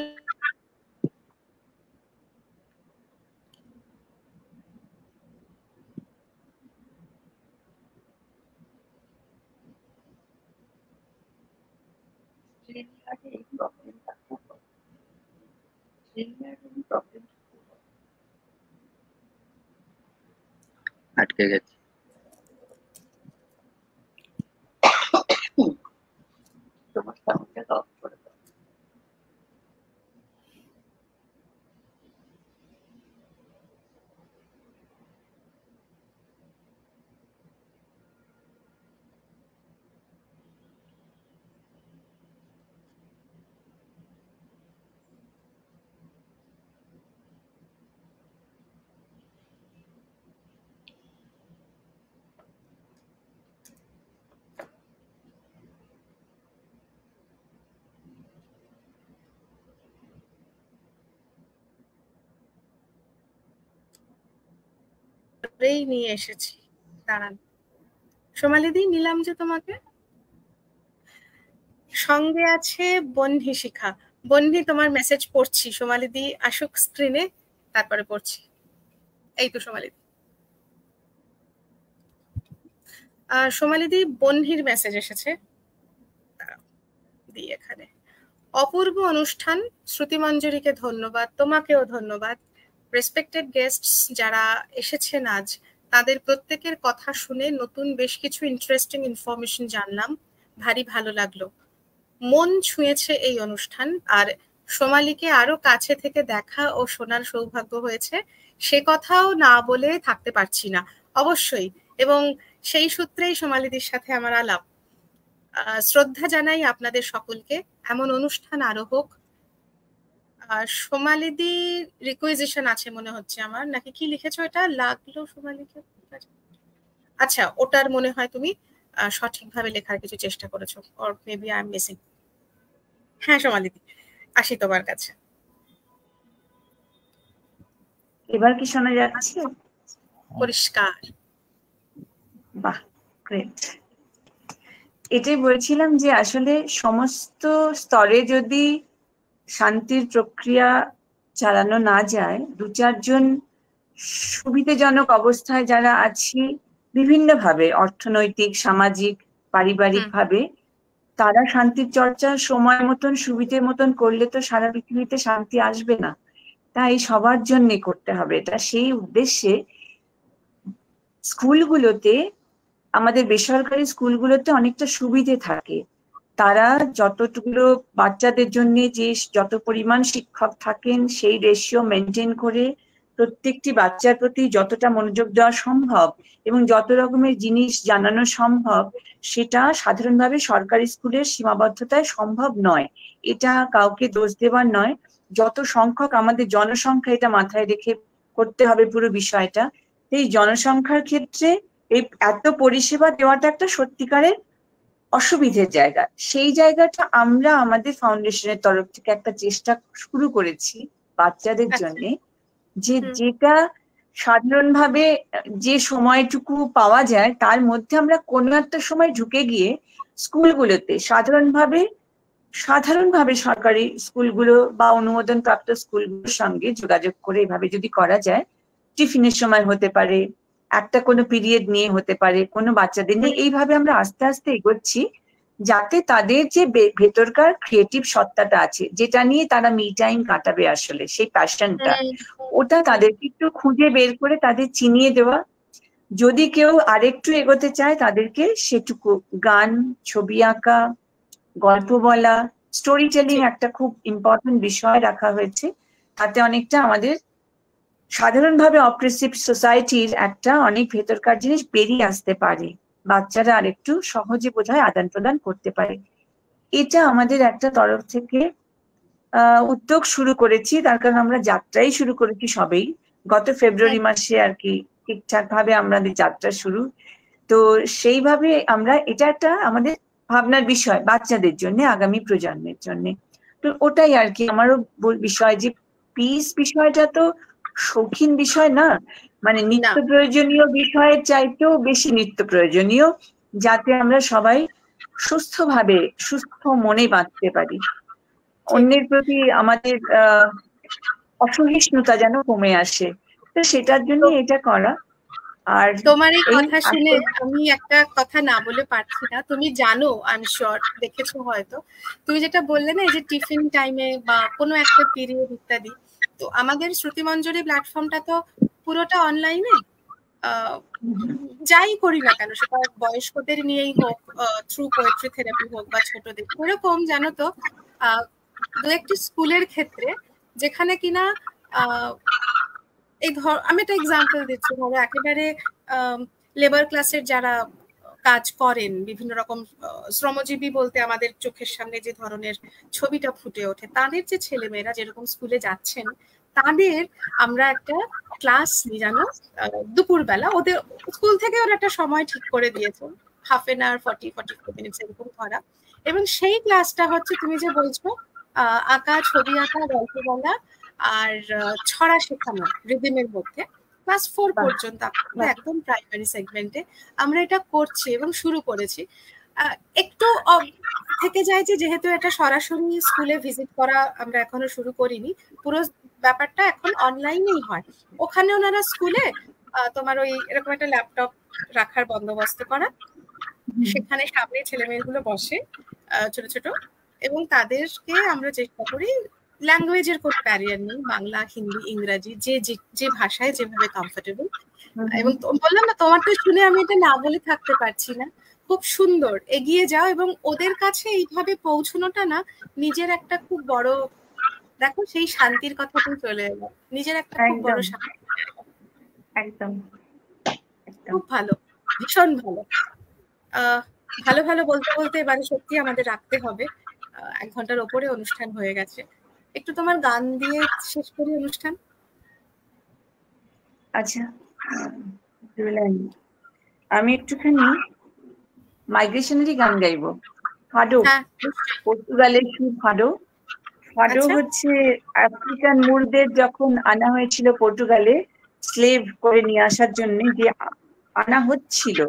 আটকে গেছে। তোমার সাউন্ডটা অফ করে দাও। নিয়ে এসেছি, দাঁড়ান। সোমালিদি, নিলাম যে তোমাকে। সঙ্গে আছে বন্ধি শিখা। বন্ধি, তোমার মেসেজ পড়ছি। সোমালিদি আসুক স্ক্রিনে, তারপরে পড়ছি। এই তো সোমালিদি। সোমালিদি, বন্ধির মেসেজ এসেছে, দিই এখানে। অপূর্ব অনুষ্ঠান, শ্রুতিমঞ্জরীকে ধন্যবাদ, তোমাকেও ধন্যবাদ। রেসপেক্টেড গেস্টস যারা এসেছেন আজ, তাদের প্রত্যেকের কথা শুনে নতুন বেশ কিছু ইন্টারেস্টিং ইনফরমেশন জানলাম, ভারী ভালো লাগলো। মন ছুঁয়েছে এই অনুষ্ঠান, আর সোমালিকে আরো কাছে থেকে দেখা ও শোনার সৌভাগ্য হয়েছে, সে কথাও না বলে থাকতে পারছি না। অবশ্যই, এবং সেই সূত্রেই সোমালিদির সাথে আমার আলাপ। শ্রদ্ধা জানাই আপনাদের সকলকে, এমন অনুষ্ঠান আরো হোক। সোমালিদি রিকুইজিশন আছে মনে হচ্ছে আমার, নাকি কি লিখেছো এটা লাগলো সোমালিকে? আচ্ছা, ওটার মনে হয় তুমি সঠিকভাবে লেখার কিছু চেষ্টা করেছো, or maybe I am missing. হ্যাঁ সোমালিদি, আসি তোমার কাছে। এবার কি শোনা যাচ্ছে? পরিষ্কার। বাহ, গ্রেট। এটাই বলছিলাম যে আসলে সমস্ত স্তরে যদি শান্তির প্রক্রিয়া চালানো না যায়, দু চারজন সুবিধাজনক অবস্থায় যারা আছি বিভিন্নভাবে, অর্থনৈতিক, সামাজিক, পারিবারিক ভাবে, তারা শান্তির চর্চা সময় মতন সুবিধে মতন করলে তো সারা পৃথিবীতে শান্তি আসবে না। তাই সবার জন্য করতে হবে এটা। সেই উদ্দেশ্যে স্কুলগুলোতে, আমাদের বেসরকারি স্কুলগুলোতে অনেকটা সুবিধে থাকে। তারা যতগুলো বাচ্চাদের জন্য যে যত পরিমাণ শিক্ষক থাকেন, সেই রেশিও মেনটেন করে প্রত্যেকটি বাচ্চার প্রতি যতটা মনোযোগ দেওয়া সম্ভব এবং যত রকমের জিনিস জানানো সম্ভব, সেটা সাধারণভাবে সরকারি স্কুলের সীমাবদ্ধতায় সম্ভব নয়। এটা কাউকে দোষ দেবার নয়, যত সংখ্যক আমাদের জনসংখ্যা, এটা মাথায় রেখে করতে হবে পুরো বিষয়টা। এই জনসংখ্যার ক্ষেত্রে এই এত পরিষেবা দেওয়াটা একটা সত্যিকারের অসুবিধের জায়গা। সেই জায়গাটা আমরা আমাদের ফাউন্ডেশনের তরফ থেকে একটা চেষ্টা শুরু করেছি বাচ্চাদের জন্য, যে যেটা সাধারণভাবে যে সময়টুকু পাওয়া যায় তার মধ্যে আমরা কোনো একটা সময় ঢুকে গিয়ে স্কুলগুলোতে সাধারণভাবে সরকারি স্কুলগুলো বা অনুমোদন প্রাপ্ত স্কুলগুলোর সঙ্গে যোগাযোগ করে এভাবে যদি করা যায়, টিফিনের সময় হতে পারে, একটা কোনো পিরিয়ড নিয়ে হতে পারে, কোনো বাচ্চাদের নিয়ে, এইভাবে আমরা আস্তে আস্তে এগোচ্ছি, যাতে তাদের যে ভেতরকার ক্রিয়েটিভ সত্তাটা আছে, যেটা নিয়ে তারা মি টাইম কাটাবে, আসলে সেই প্যাশনটা, ওটা তাদেরকে একটু খুঁজে বের করে তাদের চিনিয়ে দেওয়া। যদি কেউ আরেকটু এগোতে চায়, তাদেরকে সেটুকু গান, ছবি আঁকা, গল্প বলা, স্টোরি টেলিং একটা খুব ইম্পর্টেন্ট বিষয় রাখা হয়েছে। তাতে অনেকটা আমাদের সাধারণভাবে অপ্রেসিভ সোসাইটির একটা অনেক ভেতরকার জিনিস বেরিয়ে আসতে পারে, বাচ্চারা আরেকটু সহজে বোধহয় আদান প্রদান করতে পারে। এটা আমাদের একটা তরফ থেকে উদ্যোগ শুরু করেছি, তার কারণ আমরা যাত্রাই শুরু করেছি সবেই গত ফেব্রুয়ারি মাসে আর কি, ঠিকঠাক ভাবে আমাদের যাত্রা শুরু। তো সেইভাবে আমরা, এটা একটা আমাদের ভাবনার বিষয় বাচ্চাদের জন্য, আগামী প্রজন্মের জন্য। তো ওটাই আর কি আমারও বিষয়, যে পিস বিষয়টা তো শৌখিন বিষয় না, মানে নিত্য প্রয়োজনীয় বিষয়ের চাইতেও বেশি নিত্য প্রয়োজনীয়, যাতে আমরা সবাই সুস্থভাবে সুস্থ মনে বাঁচতে পারি। অন্যের প্রতি আমাদের অসহিষ্ণুতা যেন কমে আসে, তো সেটার জন্য এটা করা। আর তোমার এই কথা শুনে আমি একটা কথা না বলে পারছি না। তুমি জানো, আই এম শিওর, দেখেছো হয়তো, তুমি যেটা বললে না, এই যে টিফিন টাইমে বা কোনো একটা পিরিয়ড ইত্যাদি, তো আমাদের শ্রুতিমঞ্জরি প্ল্যাটফর্মটা তো পুরোটা অনলাইনে। যাই করি না কেন, সেটা বয়স্কদের নিয়েই হোক, থ্রু পোয়েট্রি থেরাপি হোক, বা ছোটদের, ওরকম জানো তো দু একটি স্কুলের ক্ষেত্রে যেখানে কিনা এই আমি একটা এক্সাম্পল দিচ্ছি, ধরো একেবারে লেবার ক্লাসের যারা কাজ করেন, বিভিন্ন রকম শ্রমজীবী বলতে আমাদের চোখের সামনে যে ধরনের ছবিটা ফুটে ওঠে, তাদের যে ছেলেমেয়েরা যেরকম স্কুলে যাচ্ছেন, তাদের আমরা একটা ক্লাস নিই জানো, দুপুরবেলা ওদের স্কুল থেকে ওরা একটা সময় ঠিক করে দিয়েছে, হাফ এন আওয়ার 40-45 মিনিটস এরকম করা। এবং সেই ক্লাসটা হচ্ছে তুমি যে বলছো আঁকা, ছবি আঁকা, গল্প বলা আর ছড়া শেখানো রিদিমের মধ্যে, ক্লাস 4 পর্যন্ত একদম প্রাইমারি সেগমেন্টে আমরা এটা করছি এবং শুরু করেছি। একটু থেকে যায় যে যেহেতু এটা সরাসরি স্কুলে ভিজিট করা আমরা এখনো শুরু করিনি, পুরো ব্যাপারটা এখন অনলাইনেই হয়। ওখানে ওনারা স্কুলে তোমার ওই এরকম একটা ল্যাপটপ রাখার বন্দোবস্ত করা, সেখানে সামনে ছেলেমেয়েগুলো বসে ছোট ছোট, এবং তাদেরকে আমরা চেষ্টা করি, ল্যাঙ্গুয়েজের কোনো ব্যারিয়ার নেই, বাংলা, হিন্দি, ইংরাজি, যে ভাষায় যেভাবে কমফোর্টেবল। এবং বললাম না, তোমারটা শুনে আমি এটা না বলে থাকতে পারছি না, খুব সুন্দর এগিয়ে যাও। এবং ওদের কাছে এইভাবে পৌঁছানোটা না নিজের একটা খুব বড়, দেখো সেই শান্তির কথা তুমি চলে এলো, নিজের একটা খুব বড় শান্তি। একদম খুব ভালো, ভীষণ ভালো। ভালো ভালো বলতে বলতে এবারে সত্যি আমাদের রাখতে হবে, 1 ঘন্টার ওপরে অনুষ্ঠান হয়ে গেছে। একটু তোমার গান দিয়ে শেষ করি অনুষ্ঠান। আচ্ছা, আমি একটুখানি মাইগ্রেশনারি গান গাইবো, ফাডো, পর্তুগালের সুর ফাডো। ফাডো হচ্ছে আফ্রিকান মূলদের যখন আনা হয়েছিল পর্তুগালে স্লেভ করে নিয়ে আসার জন্য, যে আনা হচ্ছিল,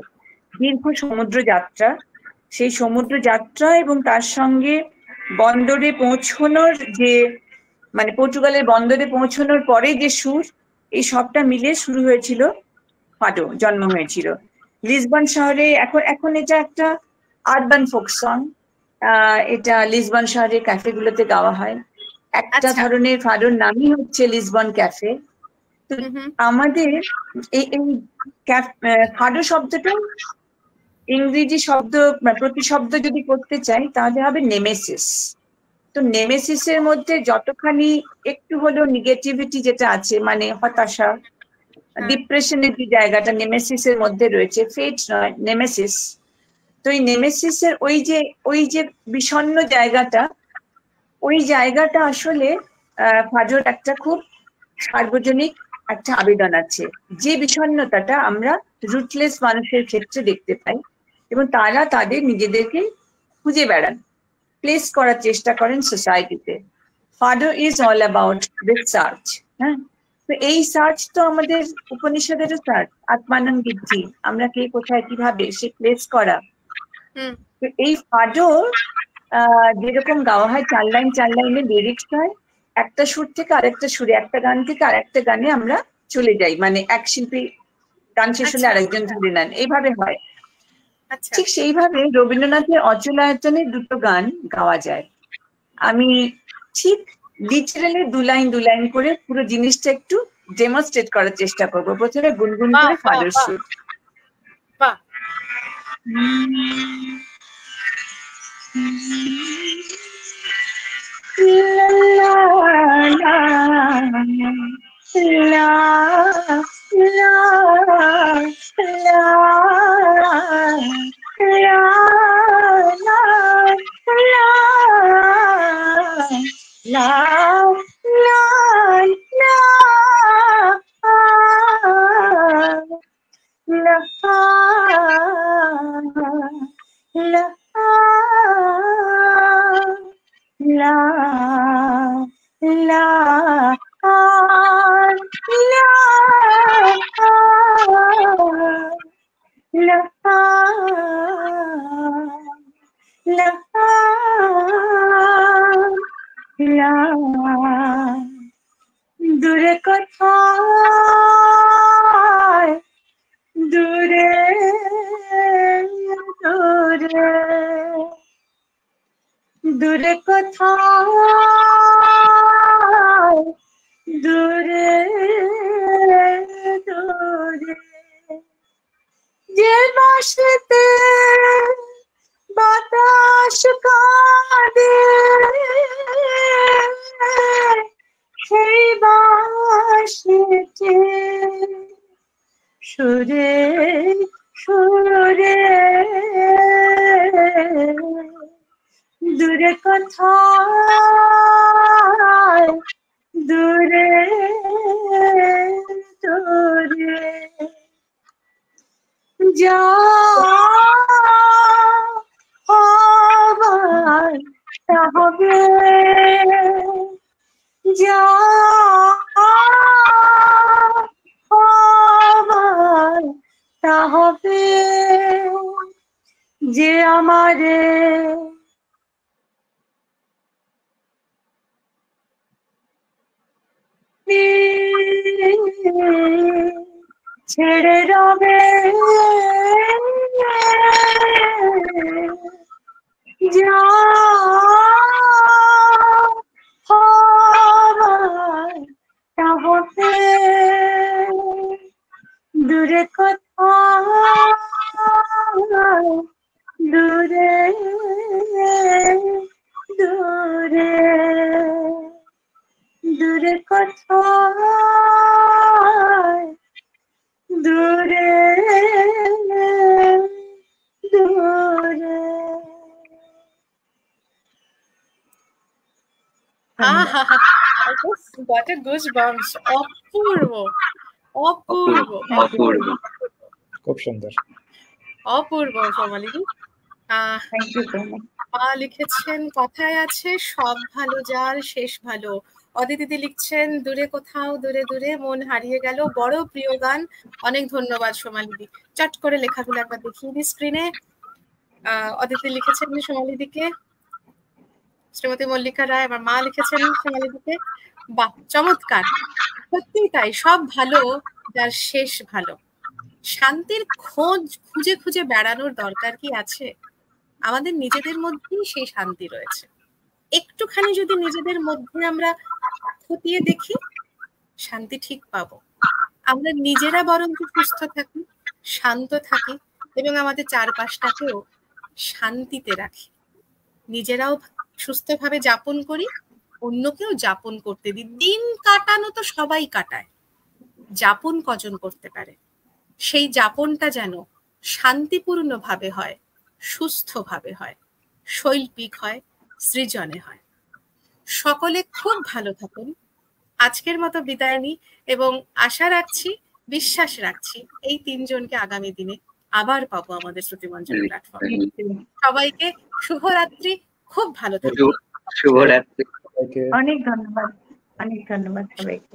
দীর্ঘ সমুদ্র যাত্রা, সেই সমুদ্র যাত্রা এবং তার সঙ্গে বন্দরে পৌঁছানোর যে, মানে পর্তুগালের বন্দরে পৌঁছানোর পরে যে সুর, এই সবটা মিলে শুরু হয়েছিল ফাডো, জন্ম হয়েছিল লিসবন শহরে। এখন এটা একটা আরবান ফোক সং, এটা লিসবন শহরের ক্যাফেগুলোতে গাওয়া হয়। একটা ধরনের ফাডোর নামই হচ্ছে লিসবন ক্যাফে। তো আমাদের এই ফাডো শব্দটা ইংরেজি শব্দ, প্রতিশব্দ যদি করতে চাই তাহলে হবে নেমেসিস। তো নেমেসিসের মধ্যে যতখানি একটু হলেও নেগেটিভিটি যেটা আছে, মানে হতাশা, ডিপ্রেশনের যে জায়গাটা নেমেসিসের মধ্যে রয়েছে, ফেট নয়, নেমেসিস। তো এই নেমেসিসের ওই যে বিষণ্ণ জায়গাটা, ওই জায়গাটা আসলে ফাডোর একটা খুব সার্বজনিক একটা আবেদন আছে, যে বিষণ্ণতাটা আমরা রুটলেস মানুষের ক্ষেত্রে দেখতে পাই, এবং তারা তাদের নিজেদেরকে খুঁজে বেড়ান, প্লেস করার চেষ্টা করেন সোসাইটিতে। Fado is all about this search. হ্যাঁ, তো এই সার্চ তো আমাদের উপনিষদেরও সার্চ, আত্মানং বিদ্ধি, আমরা কে কোথায় কিভাবে সে প্লেস করা। তো এই ফাডো যেরকম গাওয়া হয় 4 লাইন 4 লাইনে লিরিক্স হয়, একটা সুর থেকে আরেকটা সুরে, একটা গান থেকে আরেকটা গানে আমরা চলে যাই, মানে এক শিল্পী গান শেষ হলে আরেকজন ধরে নেন, এইভাবে হয়। ঠিক সেইভাবে রবীন্দ্রনাথের অচলায়তনে 2টো গান গাওয়া যায়। আমি ঠিক লিটারালি 2 লাইন করে পুরো জিনিসটা একটু ডেমনস্ট্রেট করার চেষ্টা করবো। প্রথমে গুনগুন করে ফাডোর সুর। লা লা লা লা দূরে কোথায় দূরে দূরে দূরে কোথায় দূরে দূরে যে বাসতে বাতাস কাঁদে সেই বাসতে সুরে সুরে দূরে কোথায় দূরে দূরে যা হবার তা হবে যা হবার তা হবে যে আমারে ছেড়ে রবে যা হবার তা হবে দূরে কোথায় দূরে দূরে দূরে কোথায় দূরে দূরে I just got a goosebumps. অপূর্ব অপূর্ব অপূর্ব খুব সুন্দর। অপূর্ব সোমালিদি। Thank you so much. মা লিখেছেন কথায় আছে সব ভালো যার শেষ ভালো। অদিতিদি লিখছেন দূরে কোথাও দূরে দূরে মন হারিয়ে গেল, বড় প্রিয় গান। অনেক ধন্যবাদ সোমালিদি। চট করে লেখাগুলো একবার দেখিয়ে দিই স্ক্রিনে। অদিতি লিখেছেন সোমালিদিকে, শ্রীমতী মল্লিকা রায় আমার মা লিখেছেন সোমালিদিকে। বাহ, চমৎকার, সত্যি তাই, সব ভালো যার শেষ ভালো। শান্তির খোঁজ খুঁজে খুঁজে বেড়ানোর দরকার কি আছে? আমাদের নিজেদের মধ্যেই সেই শান্তি রয়েছে। একটুখানি যদি নিজেদের মধ্যে আমরা খতিয়ে দেখি, শান্তি ঠিক পাবো। আমরা নিজেরা বরঞ্চ সুস্থ থাকি, শান্ত থাকি এবং আমাদের চারপাশটাকেও শান্তিতে রাখি। নিজেরাও সুস্থভাবে যাপন করি, অন্যকেও যাপন করতে দিই। দিন কাটানো তো সবাই কাটায়, যাপন কজন করতে পারে? সেই যাপনটা যেন শান্তিপূর্ণভাবে হয়, সুস্থভাবে হয়, শৈল্পিক হয়, সৃজনে হয়। সকলে খুব ভালো থাকুন। আজকের মতো বিদায় নিই এবং আশা রাখছি, বিশ্বাস রাখছি এই তিনজনকে আগামী দিনে আবার পাবো আমাদের শ্রুতিমঞ্চের প্ল্যাটফর্মে। সবাইকে শুভরাত্রি, খুব ভালো থাকুন। শুভরাত্রি। অনেক ধন্যবাদ, অনেক ধন্যবাদ সবাইকে।